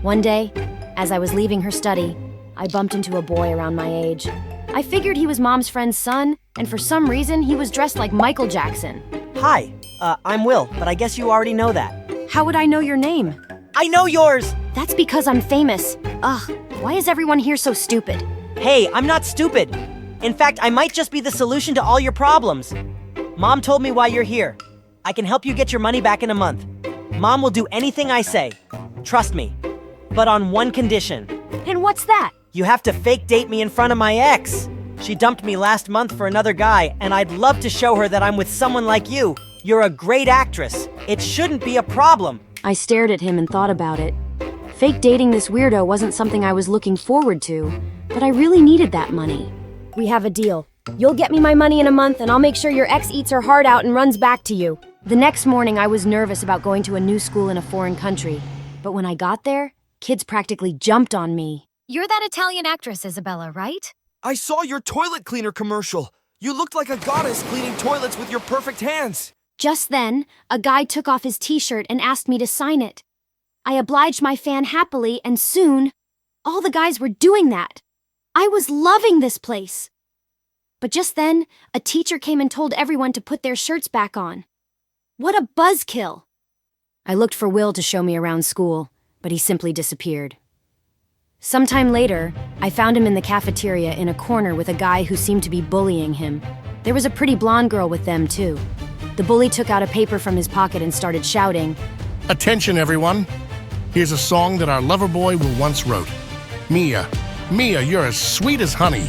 One day, as I was leaving her study, I bumped into a boy around my age. I figured he was Mom's friend's son, and for some reason, he was dressed like Michael Jackson. Hi, I'm Will, but I guess you already know that. How would I know your name? I know yours! That's because I'm famous. Ugh, why is everyone here so stupid? Hey, I'm not stupid. In fact, I might just be the solution to all your problems. Mom told me why you're here. I can help you get your money back in a month. Mom will do anything I say. Trust me. But on one condition. And what's that? You have to fake date me in front of my ex. She dumped me last month for another guy, and I'd love to show her that I'm with someone like you. You're a great actress. It shouldn't be a problem. I stared at him and thought about it. Fake dating this weirdo wasn't something I was looking forward to, but I really needed that money. We have a deal. You'll get me my money in a month, and I'll make sure your ex eats her heart out and runs back to you. The next morning, I was nervous about going to a new school in a foreign country. But when I got there, kids practically jumped on me. You're that Italian actress, Isabella, right? I saw your toilet cleaner commercial. You looked like a goddess cleaning toilets with your perfect hands. Just then, a guy took off his t-shirt and asked me to sign it. I obliged my fan happily, and soon, all the guys were doing that. I was loving this place. But just then, a teacher came and told everyone to put their shirts back on. What a buzzkill! I looked for Will to show me around school, but he simply disappeared. Sometime later, I found him in the cafeteria in a corner with a guy who seemed to be bullying him. There was a pretty blonde girl with them, too. The bully took out a paper from his pocket and started shouting, Attention, everyone. Here's a song that our lover boy Will once wrote. Mia, you're as sweet as honey.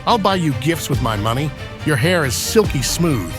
I'll buy you gifts with my money. Your hair is silky smooth.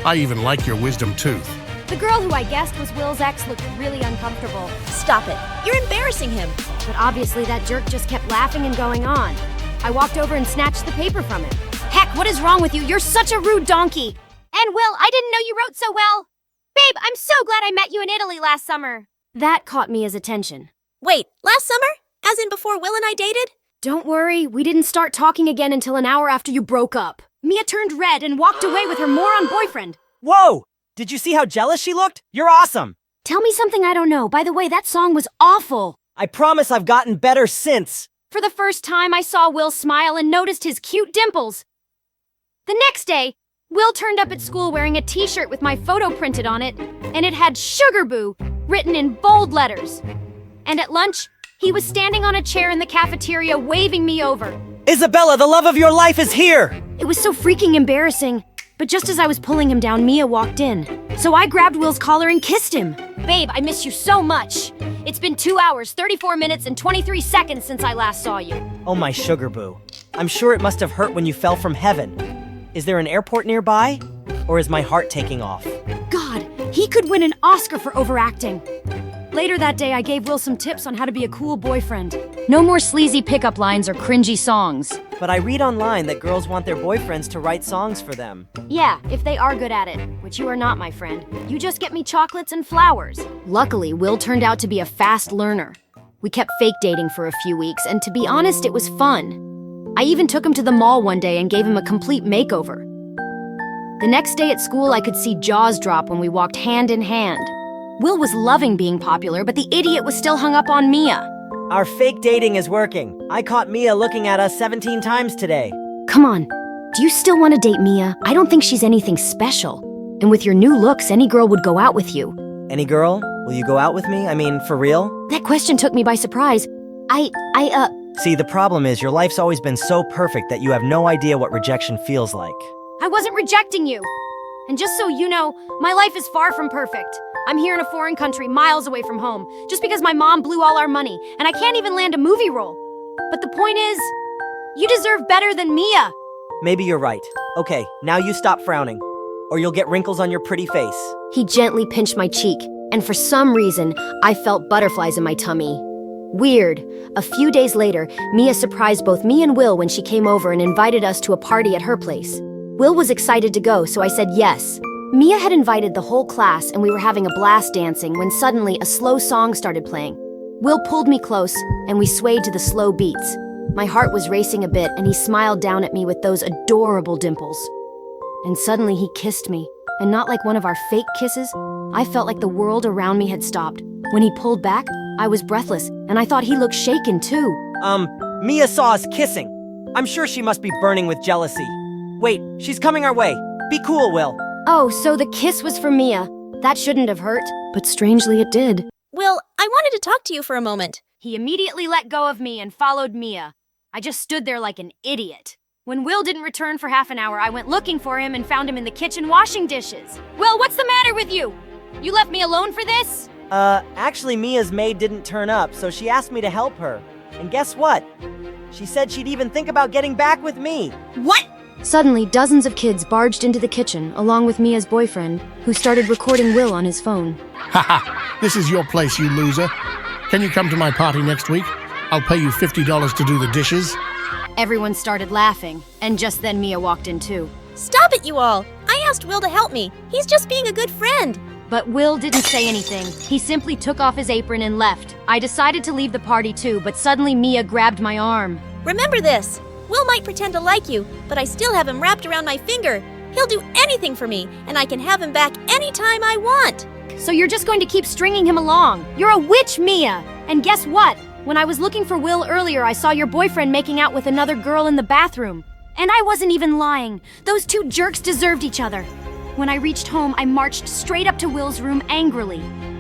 I even like your wisdom tooth. The girl who I guessed was Will's ex looked really uncomfortable. Stop it. You're embarrassing him. But obviously that jerk just kept laughing and going on. I walked over and snatched the paper from him. Heck, what is wrong with you? You're such a rude donkey. And Will, I didn't know you wrote so well. Babe, I'm so glad I met you in Italy last summer. That caught Mia's attention. Wait, last summer? As in before Will and I dated? Don't worry, we didn't start talking again until an hour after you broke up. Mia turned red and walked away with her moron boyfriend. Whoa! Did you see how jealous she looked? You're awesome! Tell me something I don't know. By the way, that song was awful. I promise I've gotten better since. For the first time, I saw Will smile and noticed his cute dimples. The next day, Will turned up at school wearing a t-shirt with my photo printed on it, and it had Sugar Boo written in bold letters. And at lunch, he was standing on a chair in the cafeteria waving me over. Isabella, the love of your life is here! It was so freaking embarrassing. But just as I was pulling him down, Mia walked in. So I grabbed Will's collar and kissed him. Babe, I miss you so much. It's been 2 hours, 34 minutes, and 23 seconds since I last saw you. Oh, my sugar boo. I'm sure it must have hurt when you fell from heaven. Is there an airport nearby? Or is my heart taking off? God, he could win an Oscar for overacting. Later that day, I gave Will some tips on how to be a cool boyfriend. No more sleazy pickup lines or cringy songs. But I read online that girls want their boyfriends to write songs for them. Yeah, if they are good at it, which you are not, my friend. You just get me chocolates and flowers. Luckily, Will turned out to be a fast learner. We kept fake dating for a few weeks, and to be honest, it was fun. I even took him to the mall one day and gave him a complete makeover. The next day at school, I could see jaws drop when we walked hand in hand. Will was loving being popular, but the idiot was still hung up on Mia. Our fake dating is working. I caught Mia looking at us 17 times today. Come on, do you still want to date Mia? I don't think she's anything special. And with your new looks, any girl would go out with you. Any girl? Will you go out with me? I mean, for real? That question took me by surprise. See, the problem is your life's always been so perfect that you have no idea what rejection feels like. I wasn't rejecting you. And just so you know, my life is far from perfect. I'm here in a foreign country, miles away from home, just because my mom blew all our money, and I can't even land a movie role. But the point is, you deserve better than Mia. Maybe you're right. Okay, now you stop frowning, or you'll get wrinkles on your pretty face. He gently pinched my cheek, and for some reason, I felt butterflies in my tummy. Weird. A few days later, Mia surprised both me and Will when she came over and invited us to a party at her place. Will was excited to go, so I said yes. Mia had invited the whole class and we were having a blast dancing when suddenly a slow song started playing. Will pulled me close and we swayed to the slow beats. My heart was racing a bit and he smiled down at me with those adorable dimples. And suddenly he kissed me, and not like one of our fake kisses. I felt like the world around me had stopped. When he pulled back, I was breathless and I thought he looked shaken too. Mia saw us kissing. I'm sure she must be burning with jealousy. Wait, she's coming our way. Be cool, Will. Oh, so the kiss was for Mia. That shouldn't have hurt, but strangely it did. Will, I wanted to talk to you for a moment. He immediately let go of me and followed Mia. I just stood there like an idiot. When Will didn't return for half an hour, I went looking for him and found him in the kitchen washing dishes. Will, what's the matter with you? You left me alone for this? Actually Mia's maid didn't turn up, so she asked me to help her. And guess what? She said she'd even think about getting back with me. What? Suddenly, dozens of kids barged into the kitchen, along with Mia's boyfriend, who started recording Will on his phone. Haha, this is your place, you loser. Can you come to my party next week? I'll pay you $50 to do the dishes. Everyone started laughing, and just then Mia walked in too. Stop it, you all! I asked Will to help me. He's just being a good friend. But Will didn't say anything. He simply took off his apron and left. I decided to leave the party too, but suddenly Mia grabbed my arm. Remember this. Will might pretend to like you, but I still have him wrapped around my finger. He'll do anything for me, and I can have him back anytime I want. So you're just going to keep stringing him along? You're a witch, Mia! And guess what? When I was looking for Will earlier, I saw your boyfriend making out with another girl in the bathroom. And I wasn't even lying. Those two jerks deserved each other. When I reached home, I marched straight up to Will's room angrily.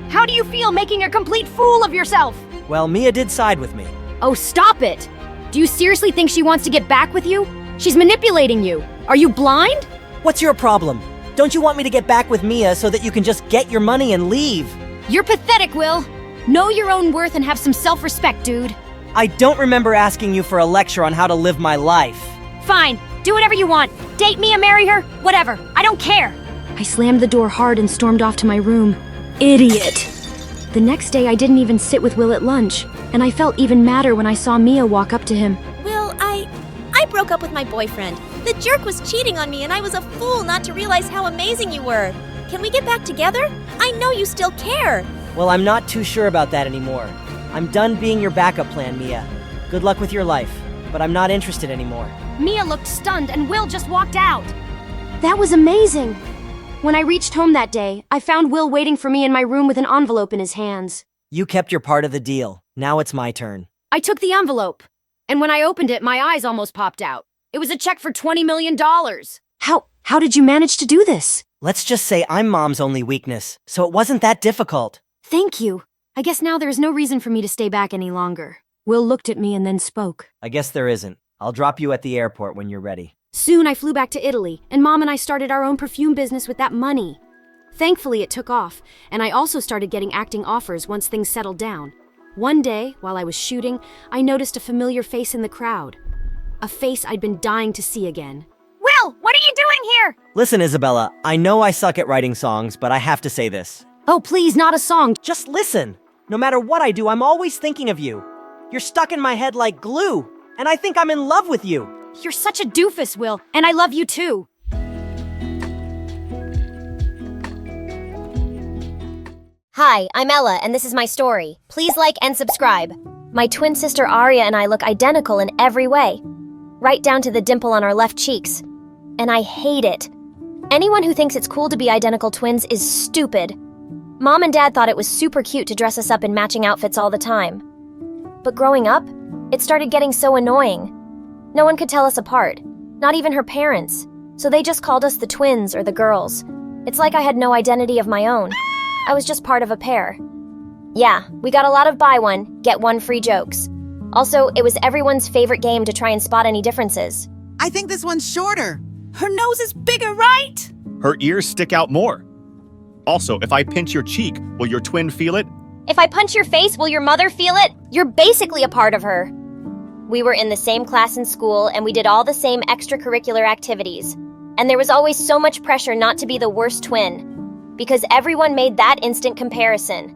How do you feel making a complete fool of yourself? Well, Mia did side with me. Oh, stop it! Do you seriously think she wants to get back with you? She's manipulating you. Are you blind? What's your problem? Don't you want me to get back with Mia so that you can just get your money and leave? You're pathetic, Will. Know your own worth and have some self-respect, dude. I don't remember asking you for a lecture on how to live my life. Fine. Do whatever you want. Date Mia, marry her, whatever. I don't care. I slammed the door hard and stormed off to my room. Idiot! The next day, I didn't even sit with Will at lunch, and I felt even madder when I saw Mia walk up to him. Will, I broke up with my boyfriend. The jerk was cheating on me, and I was a fool not to realize how amazing you were. Can we get back together? I know you still care. Well, I'm not too sure about that anymore. I'm done being your backup plan, Mia. Good luck with your life, but I'm not interested anymore. Mia looked stunned, and Will just walked out. That was amazing. When I reached home that day, I found Will waiting for me in my room with an envelope in his hands. You kept your part of the deal. Now it's my turn. I took the envelope, and when I opened it, my eyes almost popped out. It was a check for $20 million. How did you manage to do this? Let's just say I'm Mom's only weakness, so it wasn't that difficult. Thank you. I guess now there is no reason for me to stay back any longer. Will looked at me and then spoke. I guess there isn't. I'll drop you at the airport when you're ready. Soon I flew back to Italy, and Mom and I started our own perfume business with that money. Thankfully, it took off, and I also started getting acting offers once things settled down. One day, while I was shooting, I noticed a familiar face in the crowd. A face I'd been dying to see again. Will, what are you doing here? Listen, Isabella, I know I suck at writing songs, but I have to say this. Oh, please, not a song. Just listen. No matter what I do, I'm always thinking of you. You're stuck in my head like glue, and I think I'm in love with you. You're such a doofus, Will, and I love you too. Hi, I'm Ella, and this is my story. Please like and subscribe. My twin sister Aria and I look identical in every way, right down to the dimple on our left cheeks. And I hate it. Anyone who thinks it's cool to be identical twins is stupid. Mom and Dad thought it was super cute to dress us up in matching outfits all the time. But growing up, it started getting so annoying. No one could tell us apart, not even her parents, so they just called us the twins or the girls. It's like I had no identity of my own. I was just part of a pair. Yeah, we got a lot of buy one, get one free jokes. Also, it was everyone's favorite game to try and spot any differences. I think this one's shorter. Her nose is bigger, right? Her ears stick out more. Also, if I pinch your cheek, will your twin feel it? If I punch your face, will your mother feel it? You're basically a part of her. We were in the same class in school, and we did all the same extracurricular activities. And there was always so much pressure not to be the worst twin, because everyone made that instant comparison.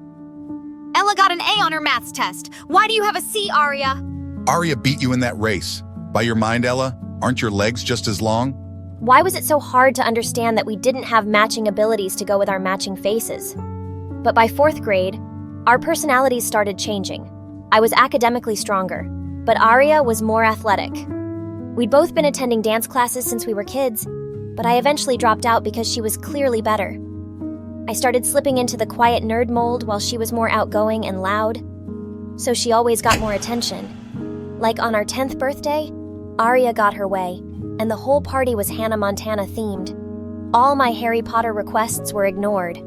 Ella got an A on her maths test. Why do you have a C, Aria? Aria beat you in that race. By your mind, Ella, aren't your legs just as long? Why was it so hard to understand that we didn't have matching abilities to go with our matching faces? But by 4th grade, our personalities started changing. I was academically stronger, but Aria was more athletic. We'd both been attending dance classes since we were kids, but I eventually dropped out because she was clearly better. I started slipping into the quiet nerd mold while she was more outgoing and loud, so she always got more attention. Like on our 10th birthday, Aria got her way, and the whole party was Hannah Montana themed. All my Harry Potter requests were ignored.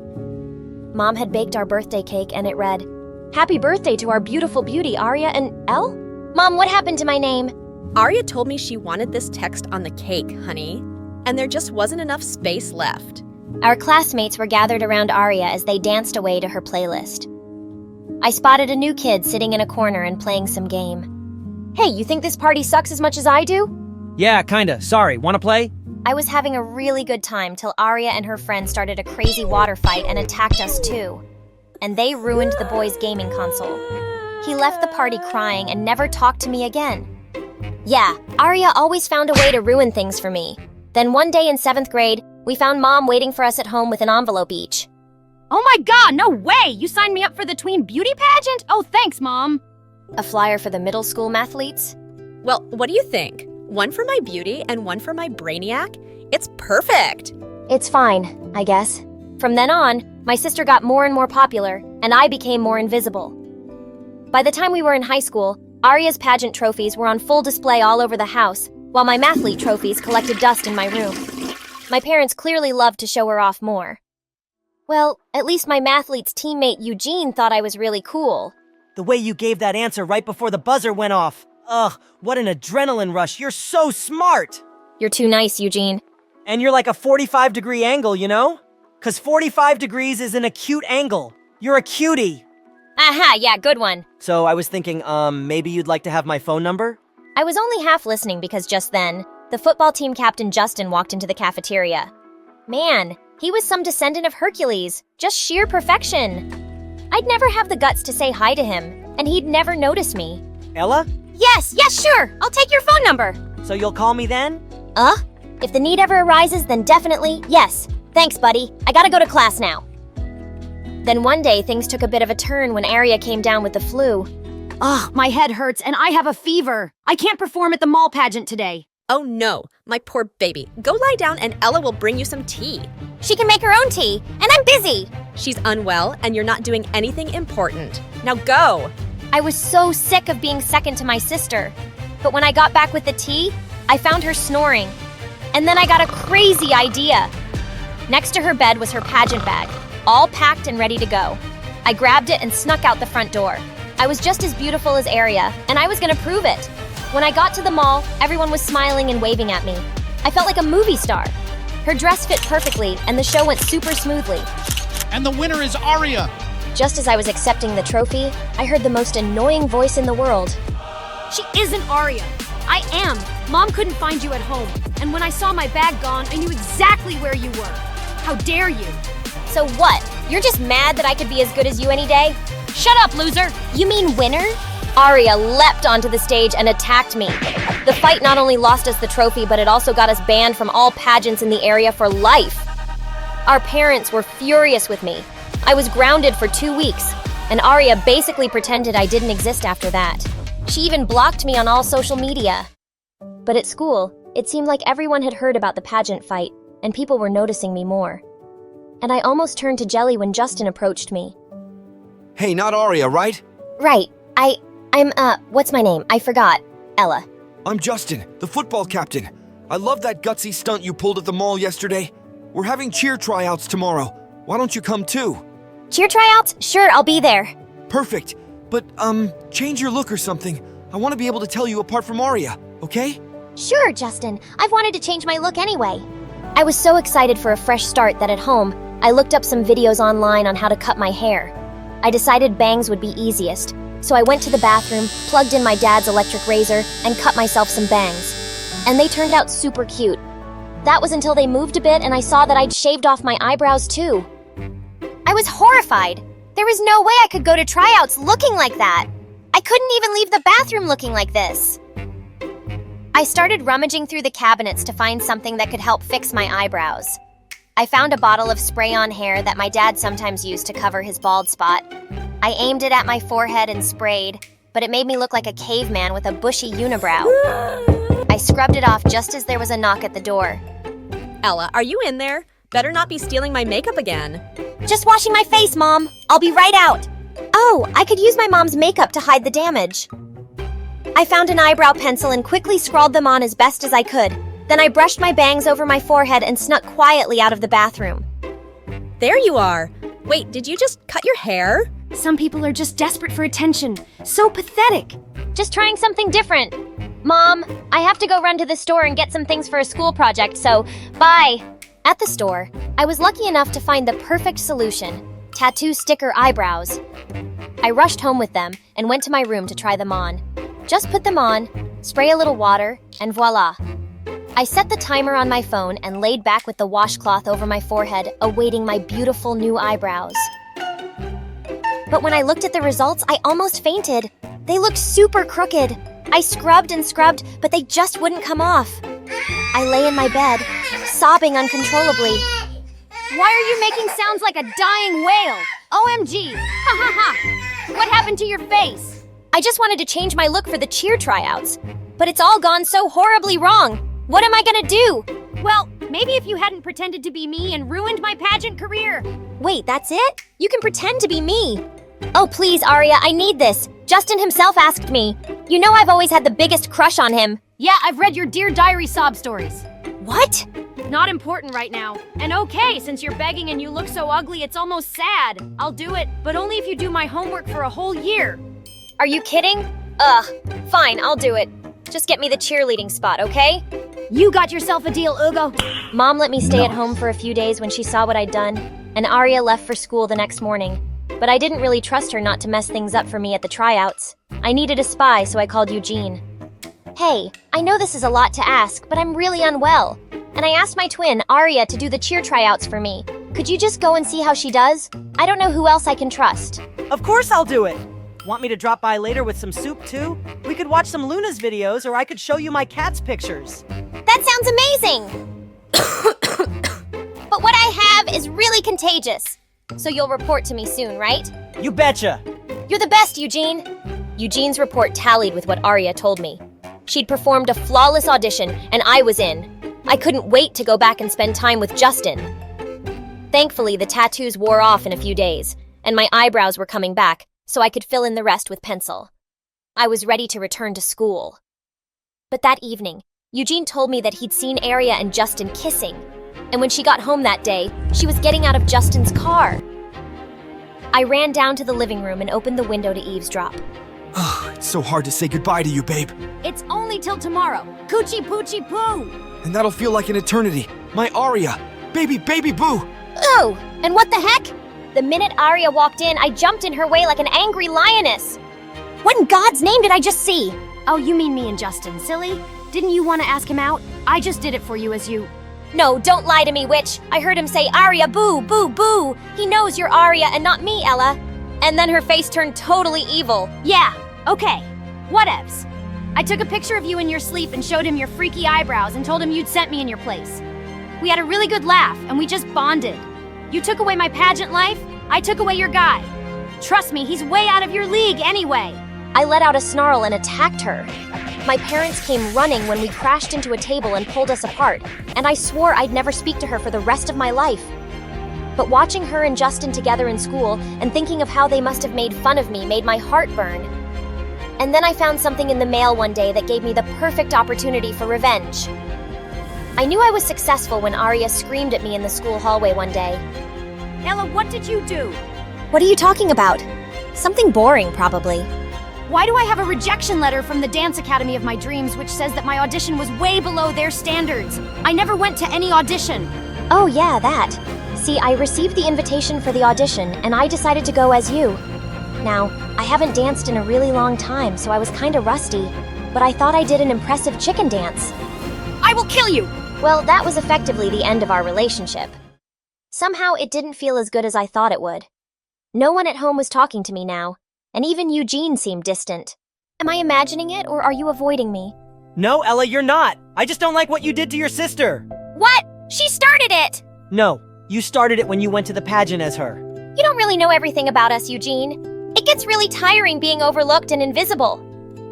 Mom had baked our birthday cake and it read, "Happy birthday to our beautiful beauty, Aria and Elle?" Mom, what happened to my name? Aria told me she wanted this text on the cake, honey, and there just wasn't enough space left. Our classmates were gathered around Aria as they danced away to her playlist. I spotted a new kid sitting in a corner and playing some game. Hey, you think this party sucks as much as I do? Yeah, kinda. Sorry, wanna play? I was having a really good time till Aria and her friend started a crazy water fight and attacked us too. And they ruined the boy's gaming console. He left the party crying and never talked to me again. Yeah, Aria always found a way to ruin things for me. Then one day in 7th grade, we found Mom waiting for us at home with an envelope each. Oh my God, no way! You signed me up for the tween beauty pageant? Oh, thanks, Mom. A flyer for the middle school mathletes? Well, what do you think? One for my beauty and one for my brainiac? It's perfect! It's fine, I guess. From then on, my sister got more and more popular, and I became more invisible. By the time we were in high school, Aria's pageant trophies were on full display all over the house, while my mathlete trophies collected dust in my room. My parents clearly loved to show her off more. Well, at least my mathlete's teammate Eugene thought I was really cool. The way you gave that answer right before the buzzer went off. Ugh, what an adrenaline rush. You're so smart. You're too nice, Eugene. And you're like a 45-degree angle, you know? 'Cause 45 degrees is an acute angle. You're a cutie. Aha, yeah, good one. So I was thinking, maybe you'd like to have my phone number? I was only half listening because just then, the football team captain Justin walked into the cafeteria. Man, He was some descendant of Hercules, just sheer perfection. I'd never have the guts to say hi to him, and he'd never notice me. Ella? Yes, sure. I'll take your phone number. So you'll call me then? If the need ever arises, then definitely, yes. Thanks, buddy. I gotta go to class now. Then one day, things took a bit of a turn when Aria came down with the flu. Ugh, my head hurts and I have a fever. I can't perform at the mall pageant today. Oh no, my poor baby. Go lie down and Ella will bring you some tea. She can make her own tea, and I'm busy. She's unwell and you're not doing anything important. Now go. I was so sick of being second to my sister. But when I got back with the tea, I found her snoring. And then I got a crazy idea. Next to her bed was her pageant bag, all packed and ready to go. I grabbed it and snuck out the front door. I was just as beautiful as Aria, and I was gonna prove it. When I got to the mall, everyone was smiling and waving at me. I felt like a movie star. Her dress fit perfectly, and the show went super smoothly. And the winner is Aria! Just as I was accepting the trophy, I heard the most annoying voice in the world. She isn't Aria. I am. Mom couldn't find you at home, and when I saw my bag gone, I knew exactly where you were. How dare you? So what? You're just mad that I could be as good as you any day? Shut up, loser! You mean winner? Aria leapt onto the stage and attacked me. The fight not only lost us the trophy, but it also got us banned from all pageants in the area for life. Our parents were furious with me. I was grounded for 2 weeks, and Aria basically pretended I didn't exist after that. She even blocked me on all social media. But at school, it seemed like everyone had heard about the pageant fight, and people were noticing me more. And I almost turned to jelly when Justin approached me. Hey, not Aria, right? Right. I'm what's my name? I forgot. Ella. I'm Justin, the football captain. I love that gutsy stunt you pulled at the mall yesterday. We're having cheer tryouts tomorrow. Why don't you come too? Cheer tryouts? Sure, I'll be there. Perfect. But, change your look or something. I want to be able to tell you apart from Aria, okay? Sure, Justin. I've wanted to change my look anyway. I was so excited for a fresh start that at home, I looked up some videos online on how to cut my hair. I decided bangs would be easiest, so I went to the bathroom, plugged in my dad's electric razor, and cut myself some bangs. And they turned out super cute. That was until they moved a bit and I saw that I'd shaved off my eyebrows too. I was horrified. There was no way I could go to tryouts looking like that. I couldn't even leave the bathroom looking like this. I started rummaging through the cabinets to find something that could help fix my eyebrows. I found a bottle of spray-on hair that my dad sometimes used to cover his bald spot. I aimed it at my forehead and sprayed, but it made me look like a caveman with a bushy unibrow. I scrubbed it off just as there was a knock at the door. Ella, are you in there? Better not be stealing my makeup again. Just washing my face, Mom. I'll be right out. Oh, I could use my mom's makeup to hide the damage. I found an eyebrow pencil and quickly scrawled them on as best as I could. Then I brushed my bangs over my forehead and snuck quietly out of the bathroom. There you are. Wait, did you just cut your hair? Some people are just desperate for attention. So pathetic. Just trying something different. Mom, I have to go run to the store and get some things for a school project, so bye. At the store, I was lucky enough to find the perfect solution: tattoo sticker eyebrows. I rushed home with them and went to my room to try them on. Just put them on, spray a little water, and voila. I set the timer on my phone and laid back with the washcloth over my forehead, awaiting my beautiful new eyebrows. But when I looked at the results, I almost fainted. They looked super crooked. I scrubbed and scrubbed, but they just wouldn't come off. I lay in my bed, sobbing uncontrollably. Why are you making sounds like a dying whale? OMG! Ha ha ha! What happened to your face? I just wanted to change my look for the cheer tryouts, but it's all gone so horribly wrong. What am I gonna do? Well, maybe if you hadn't pretended to be me and ruined my pageant career. Wait, that's it? You can pretend to be me. Oh, please, Aria, I need this. Justin himself asked me. You know I've always had the biggest crush on him. Yeah, I've read your Dear Diary sob stories. What? Not important right now. And okay, since you're begging and you look so ugly, it's almost sad. I'll do it, but only if you do my homework for a whole year. Are you kidding? Ugh, fine, I'll do it. Just get me the cheerleading spot, okay? You got yourself a deal, Ugo. Mom let me stay at home for a few days when she saw what I'd done, and Aria left for school the next morning. But I didn't really trust her not to mess things up for me at the tryouts. I needed a spy, so I called Eugene. Hey, I know this is a lot to ask, but I'm really unwell. and I asked my twin, Aria, to do the cheer tryouts for me. Could you just go and see how she does? I don't know who else I can trust. Of course I'll do it! Want me to drop by later with some soup too? We could watch some Luna's videos, or I could show you my cat's pictures. That sounds amazing! But what I have is really contagious. So you'll report to me soon, right? You betcha! You're the best, Eugene! Eugene's report tallied with what Aria told me. She'd performed a flawless audition, and I was in. I couldn't wait to go back and spend time with Justin. Thankfully, the tattoos wore off in a few days, and my eyebrows were coming back, so I could fill in the rest with pencil. I was ready to return to school. But that evening, Eugene told me that he'd seen Aria and Justin kissing, and when she got home that day, she was getting out of Justin's car. I ran down to the living room and opened the window to eavesdrop. It's so hard to say goodbye to you, babe. It's only till tomorrow. Coochie poochie poo! And that'll feel like an eternity. My Aria! Baby boo! Oh, and what the heck? The minute Aria walked in, I jumped in her way like an angry lioness. What in God's name did I just see? Oh, you mean me and Justin, silly? Didn't you want to ask him out? I just did it for you as you... No, don't lie to me, witch. I heard him say, Aria, boo, boo, boo. He knows you're Aria and not me, Ella. And then her face turned totally evil. Yeah, okay. Whatevs. I took a picture of you in your sleep and showed him your freaky eyebrows and told him you'd sent me in your place. We had a really good laugh and we just bonded. You took away my pageant life, I took away your guy. Trust me, he's way out of your league anyway. I let out a snarl and attacked her. My parents came running when we crashed into a table and pulled us apart, and I swore I'd never speak to her for the rest of my life. But watching her and Justin together in school and thinking of how they must have made fun of me made my heart burn. And then I found something in the mail one day that gave me the perfect opportunity for revenge. I knew I was successful when Aria screamed at me in the school hallway one day. Ella, what did you do? What are you talking about? Something boring, probably. Why do I have a rejection letter from the dance academy of my dreams which says that my audition was way below their standards? I never went to any audition. Oh yeah, that. See, I received the invitation for the audition, and I decided to go as you. Now, I haven't danced in a really long time, so I was kinda rusty, but I thought I did an impressive chicken dance. I will kill you! Well, that was effectively the end of our relationship. Somehow, it didn't feel as good as I thought it would. No one at home was talking to me now, and even Eugene seemed distant. Am I imagining it, or are you avoiding me? No, Ella, you're not. I just don't like what you did to your sister. What? She started it! No, you started it when you went to the pageant as her. You don't really know everything about us, Eugene. It gets really tiring being overlooked and invisible.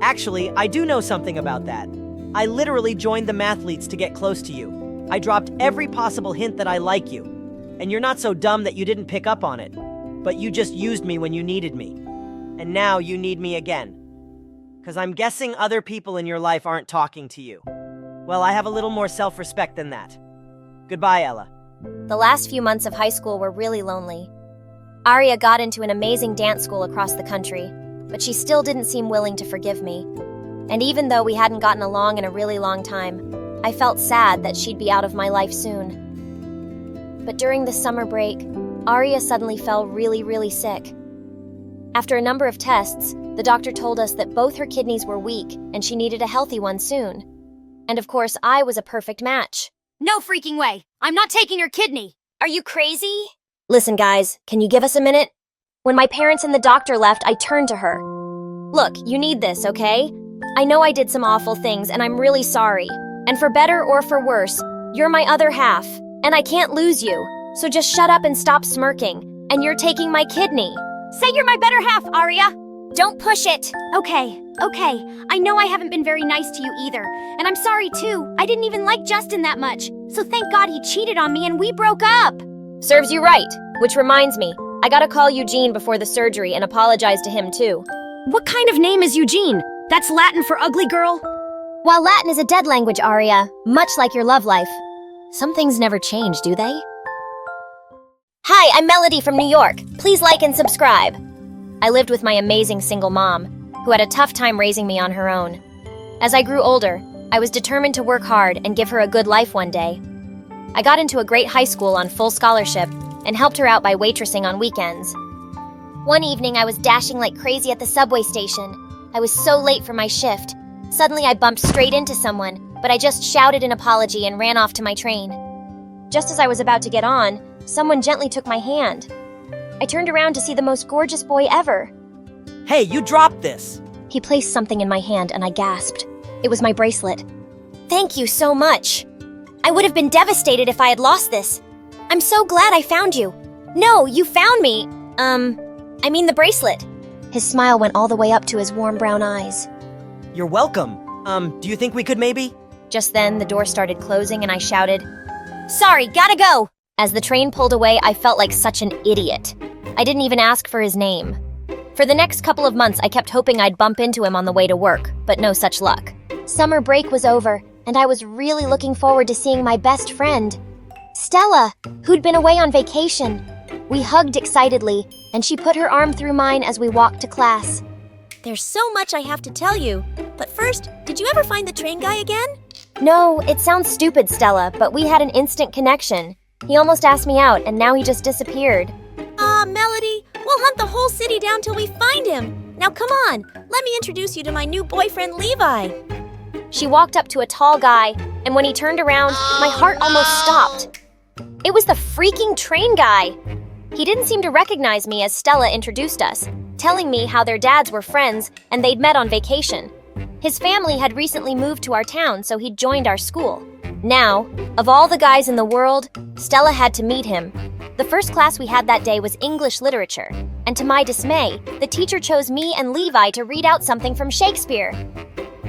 Actually, I do know something about that. I literally joined the mathletes to get close to you. I dropped every possible hint that I like you. And you're not so dumb that you didn't pick up on it. But you just used me when you needed me. And now you need me again. 'Cause I'm guessing other people in your life aren't talking to you. Well, I have a little more self-respect than that. Goodbye, Ella. The last few months of high school were really lonely. Aria got into an amazing dance school across the country, but she still didn't seem willing to forgive me. And even though we hadn't gotten along in a really long time, I felt sad that she'd be out of my life soon. But during the summer break, Aria suddenly fell really sick. After a number of tests, the doctor told us that both her kidneys were weak and she needed a healthy one soon. And of course, I was a perfect match. No freaking way! I'm not taking your kidney! Are you crazy? Listen, guys, can you give us a minute? When my parents and the doctor left, I turned to her. Look, you need this, okay? I know I did some awful things, and I'm really sorry. And for better or for worse, you're my other half, and I can't lose you. So just shut up and stop smirking, and you're taking my kidney. Say you're my better half, Aria! Don't push it! Okay. I know I haven't been very nice to you either, and I'm sorry too. I didn't even like Justin that much, so thank God he cheated on me and we broke up. Serves you right. Which reminds me, I gotta call Eugene before the surgery and apologize to him too. What kind of name is Eugene? That's Latin for ugly girl? While Latin is a dead language, Aria, much like your love life, some things never change, do they? Hi, I'm Melody from New York. Please like and subscribe. I lived with my amazing single mom, who had a tough time raising me on her own. As I grew older, I was determined to work hard and give her a good life one day. I got into a great high school on full scholarship and helped her out by waitressing on weekends. One evening, I was dashing like crazy at the subway station. I was so late for my shift. Suddenly, I bumped straight into someone, but I just shouted an apology and ran off to my train. Just as I was about to get on, someone gently took my hand. I turned around to see the most gorgeous boy ever. Hey, you dropped this! He placed something in my hand and I gasped. It was my bracelet. Thank you so much. I would have been devastated if I had lost this. I'm so glad I found you. No, you found me. I mean the bracelet. His smile went all the way up to his warm brown eyes. You're welcome. Do you think we could maybe? Just then, the door started closing and I shouted, "Sorry, gotta go!" As the train pulled away, I felt like such an idiot. I didn't even ask for his name. For the next couple of months, I kept hoping I'd bump into him on the way to work, but no such luck. Summer break was over, and I was really looking forward to seeing my best friend, Stella, who'd been away on vacation. We hugged excitedly, and she put her arm through mine as we walked to class. There's so much I have to tell you. But first, did you ever find the train guy again? No, it sounds stupid, Stella, but we had an instant connection. He almost asked me out, and now he just disappeared. Melody, we'll hunt the whole city down till we find him. Now come on, let me introduce you to my new boyfriend, Levi. She walked up to a tall guy, and when he turned around, my heart almost stopped. It was the freaking train guy. He didn't seem to recognize me as Stella introduced us, telling me how their dads were friends and they'd met on vacation. His family had recently moved to our town, so he'd joined our school. Now, of all the guys in the world, Stella had to meet him. The first class we had that day was English literature, and to my dismay, the teacher chose me and Levi to read out something from Shakespeare.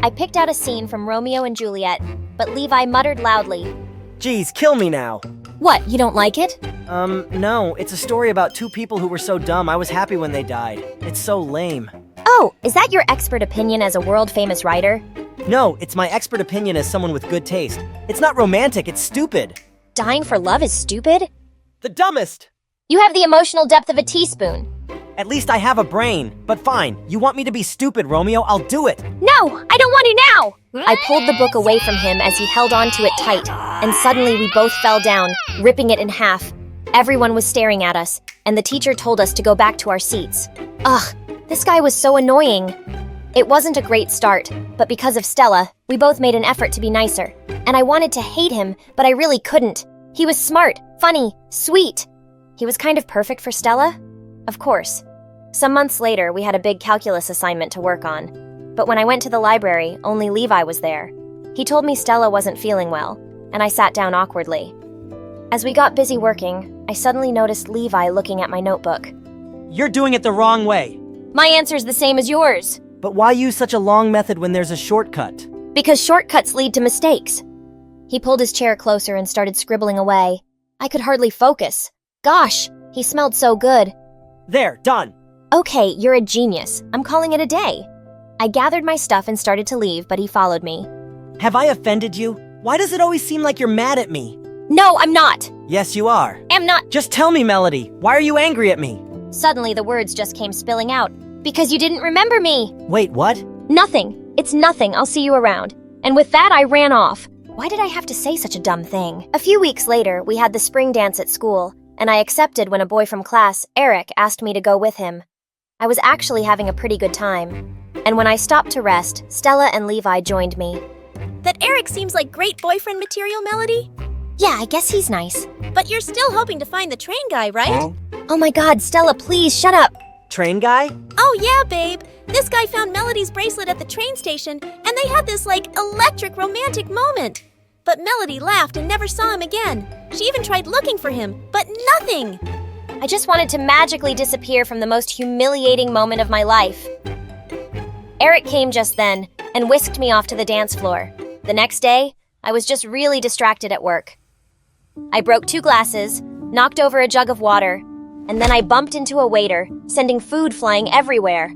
I picked out a scene from Romeo and Juliet, but Levi muttered loudly, Geez, kill me now. "What, you don't like it?" No, it's a story about two people who were so dumb I was happy when they died. It's so lame. Oh, is that your expert opinion as a world-famous writer? No, it's my expert opinion as someone with good taste. It's not romantic, it's stupid. Dying for love is stupid? The dumbest! You have the emotional depth of a teaspoon. At least I have a brain. But fine, you want me to be stupid, Romeo, I'll do it. No, I don't want to now! I pulled the book away from him as he held on to it tight, and suddenly we both fell down, ripping it in half. Everyone was staring at us, and the teacher told us to go back to our seats. Ugh, this guy was so annoying. It wasn't a great start, but because of Stella, we both made an effort to be nicer. And I wanted to hate him, but I really couldn't. He was smart, funny, sweet. He was kind of perfect for Stella? Of course. Some months later, we had a big calculus assignment to work on. But when I went to the library, only Levi was there. He told me Stella wasn't feeling well, and I sat down awkwardly. As we got busy working, I suddenly noticed Levi looking at my notebook. You're doing it the wrong way. My answer's the same as yours. But why use such a long method when there's a shortcut? Because shortcuts lead to mistakes. He pulled his chair closer and started scribbling away. I could hardly focus. Gosh, he smelled so good. There, done. Okay, you're a genius. I'm calling it a day. I gathered my stuff and started to leave, but he followed me. Have I offended you? Why does it always seem like you're mad at me? No, I'm not. Yes, you are. I'm not. Just tell me, Melody. Why are you angry at me? Suddenly, the words just came spilling out. Because you didn't remember me. Wait, what? Nothing. It's nothing. I'll see you around. And with that, I ran off. Why did I have to say such a dumb thing? A few weeks later, we had the spring dance at school, and I accepted when a boy from class, Eric, asked me to go with him. I was actually having a pretty good time. And when I stopped to rest, Stella and Levi joined me. That Eric seems like great boyfriend material, Melody. Yeah, I guess he's nice. But you're still hoping to find the train guy, right? Oh my god, Stella, please, shut up. Train guy? Oh yeah, babe. This guy found Melody's bracelet at the train station, and they had this, electric romantic moment. But Melody laughed and never saw him again. She even tried looking for him, but nothing. I just wanted to magically disappear from the most humiliating moment of my life. Eric came just then and whisked me off to the dance floor. The next day, I was just really distracted at work. I broke 2 glasses, knocked over a jug of water, and then I bumped into a waiter, sending food flying everywhere.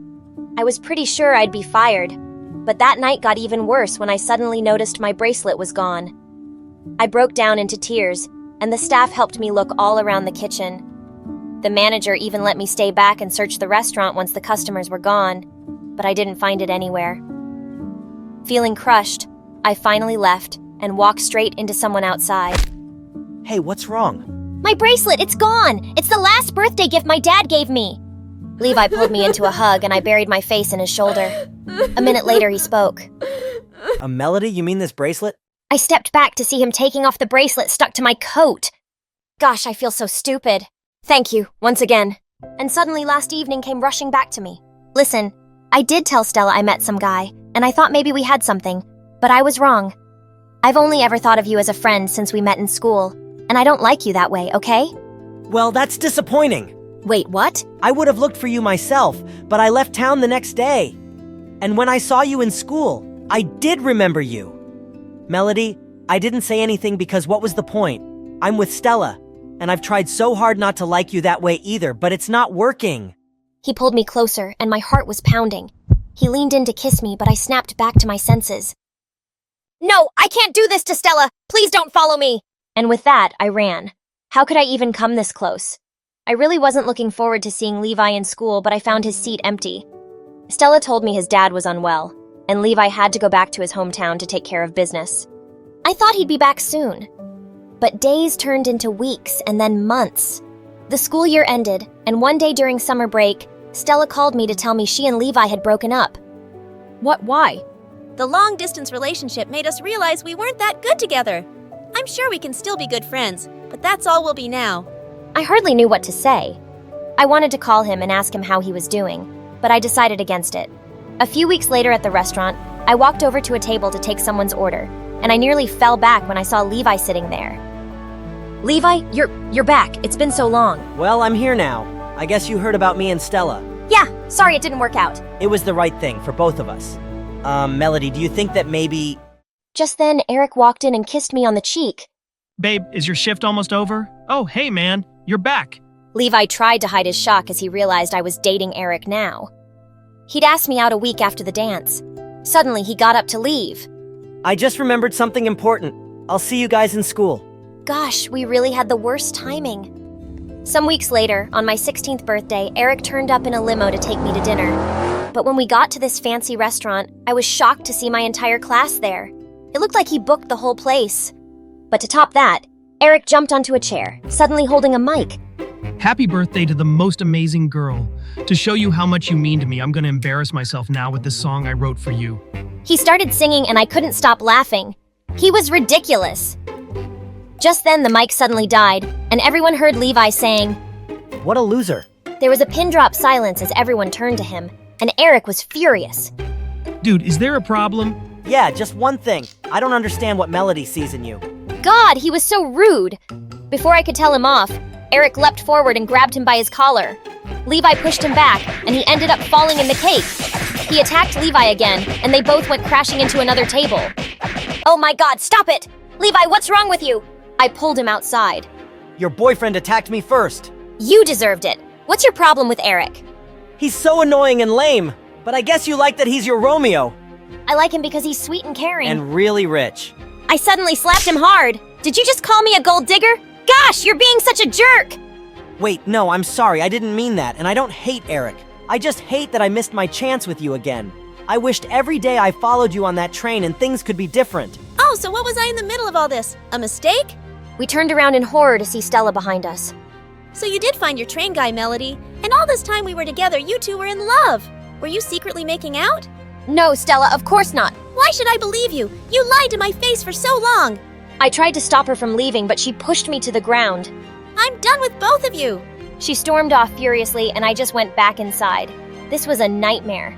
I was pretty sure I'd be fired, but that night got even worse when I suddenly noticed my bracelet was gone. I broke down into tears, and the staff helped me look all around the kitchen. The manager even let me stay back and search the restaurant once the customers were gone, but I didn't find it anywhere. Feeling crushed, I finally left and walked straight into someone outside. Hey, what's wrong? My bracelet, it's gone! It's the last birthday gift my dad gave me! Levi pulled me into a hug and I buried my face in his shoulder. A minute later, he spoke. A Melody? You mean this bracelet? I stepped back to see him taking off the bracelet stuck to my coat. Gosh, I feel so stupid. Thank you, once again. And suddenly last evening came rushing back to me. Listen, I did tell Stella I met some guy, and I thought maybe we had something, but I was wrong. I've only ever thought of you as a friend since we met in school, and I don't like you that way, okay? Well, that's disappointing. Wait, what? I would have looked for you myself, but I left town the next day. And when I saw you in school, I did remember you. Melody, I didn't say anything because what was the point? I'm with Stella, and I've tried so hard not to like you that way either, but it's not working. He pulled me closer, and my heart was pounding. He leaned in to kiss me, but I snapped back to my senses. No, I can't do this to Stella! Please don't follow me! And with that, I ran. How could I even come this close? I really wasn't looking forward to seeing Levi in school, but I found his seat empty. Stella told me his dad was unwell, and Levi had to go back to his hometown to take care of business. I thought he'd be back soon. But days turned into weeks and then months. The school year ended, and one day during summer break, Stella called me to tell me she and Levi had broken up. What, why? The long-distance relationship made us realize we weren't that good together. I'm sure we can still be good friends, but that's all we'll be now. I hardly knew what to say. I wanted to call him and ask him how he was doing, but I decided against it. A few weeks later at the restaurant, I walked over to a table to take someone's order, and I nearly fell back when I saw Levi sitting there. Levi, you're back. It's been so long. Well, I'm here now. I guess you heard about me and Stella. Yeah, sorry it didn't work out. It was the right thing for both of us. Melody, do you think that maybe... Just then, Eric walked in and kissed me on the cheek. Babe, is your shift almost over? Oh, hey man, you're back. Levi tried to hide his shock as he realized I was dating Eric now. He'd asked me out a week after the dance. Suddenly, he got up to leave. I just remembered something important. I'll see you guys in school. Gosh, we really had the worst timing. Some weeks later, on my 16th birthday, Eric turned up in a limo to take me to dinner. But when we got to this fancy restaurant, I was shocked to see my entire class there. It looked like he booked the whole place. But to top that, Eric jumped onto a chair, suddenly holding a mic. Happy birthday to the most amazing girl. To show you how much you mean to me, I'm gonna embarrass myself now with this song I wrote for you. He started singing and I couldn't stop laughing. He was ridiculous. Just then, the mic suddenly died, and everyone heard Levi saying, "What a loser." There was a pin-drop silence as everyone turned to him, and Eric was furious. Dude, is there a problem? Yeah, just one thing. I don't understand what Melody sees in you. God, he was so rude. Before I could tell him off, Eric leapt forward and grabbed him by his collar. Levi pushed him back, and he ended up falling in the cake. He attacked Levi again, and they both went crashing into another table. Oh my God, stop it! Levi, what's wrong with you? I pulled him outside. Your boyfriend attacked me first. You deserved it. What's your problem with Eric? He's so annoying and lame, but I guess you like that he's your Romeo. I like him because he's sweet and caring. And really rich. I suddenly slapped him hard. Did you just call me a gold digger? Gosh, you're being such a jerk! Wait, no, I'm sorry, I didn't mean that, and I don't hate Eric. I just hate that I missed my chance with you again. I wished every day I followed you on that train and things could be different. Oh, so what was I in the middle of all this? A mistake? We turned around in horror to see Stella behind us. So you did find your train guy, Melody, and all this time we were together, you two were in love. Were you secretly making out? No, Stella, of course not. Why should I believe you? You lied to my face for so long. I tried to stop her from leaving, but she pushed me to the ground. I'm done with both of you. She stormed off furiously, and I just went back inside. This was a nightmare.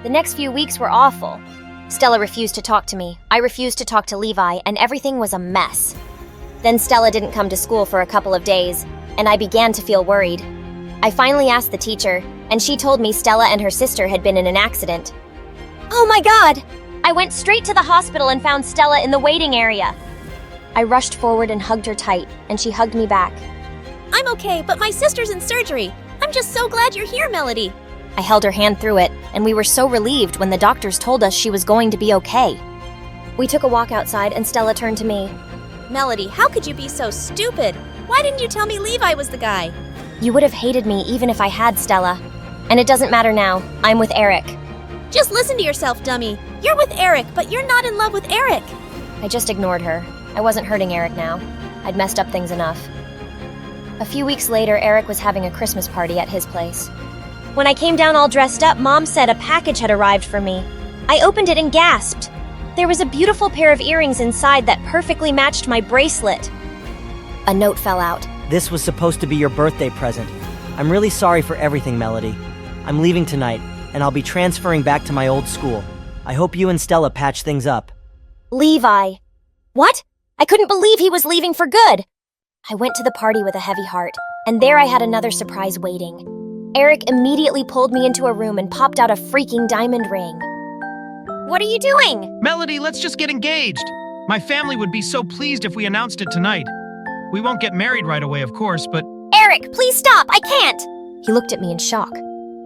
The next few weeks were awful. Stella refused to talk to me. I refused to talk to Levi, and everything was a mess. Then Stella didn't come to school for a couple of days, and I began to feel worried. I finally asked the teacher, and she told me Stella and her sister had been in an accident. Oh my God! I went straight to the hospital and found Stella in the waiting area. I rushed forward and hugged her tight, and she hugged me back. I'm okay, but my sister's in surgery. I'm just so glad you're here, Melody. I held her hand through it, and we were so relieved when the doctors told us she was going to be okay. We took a walk outside, and Stella turned to me. Melody, how could you be so stupid? Why didn't you tell me Levi was the guy? You would have hated me even if I had, Stella. And it doesn't matter now. I'm with Eric. Just listen to yourself, dummy. You're with Eric, but you're not in love with Eric. I just ignored her. I wasn't hurting Eric now. I'd messed up things enough. A few weeks later, Eric was having a Christmas party at his place. When I came down all dressed up, Mom said a package had arrived for me. I opened it and gasped. There was a beautiful pair of earrings inside that perfectly matched my bracelet. A note fell out. This was supposed to be your birthday present. I'm really sorry for everything, Melody. I'm leaving tonight, and I'll be transferring back to my old school. I hope you and Stella patch things up. Levi. What? I couldn't believe he was leaving for good. I went to the party with a heavy heart, and there I had another surprise waiting. Eric immediately pulled me into a room and popped out a freaking diamond ring. What are you doing? Melody, let's just get engaged. My family would be so pleased if we announced it tonight. We won't get married right away, of course, but... Eric, please stop! I can't! He looked at me in shock.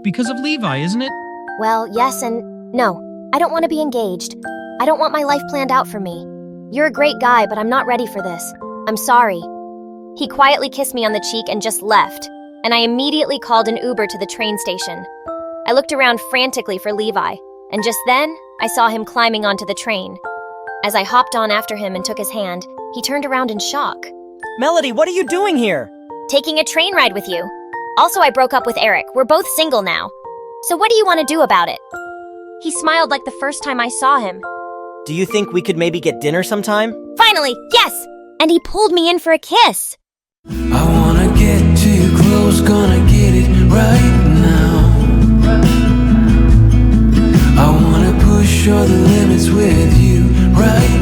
Because of Levi, isn't it? Well, yes and no. I don't want to be engaged. I don't want my life planned out for me. You're a great guy, but I'm not ready for this. I'm sorry. He quietly kissed me on the cheek and just left, and I immediately called an Uber to the train station. I looked around frantically for Levi, and just then, I saw him climbing onto the train. As I hopped on after him and took his hand, he turned around in shock. Melody, what are you doing here? Taking a train ride with you. Also, I broke up with Eric. We're both single now. So what do you want to do about it? He smiled like the first time I saw him. Do you think we could maybe get dinner sometime? Finally, yes! And he pulled me in for a kiss. I wanna get too close, gonna get it right now. I wanna push all the limits with you right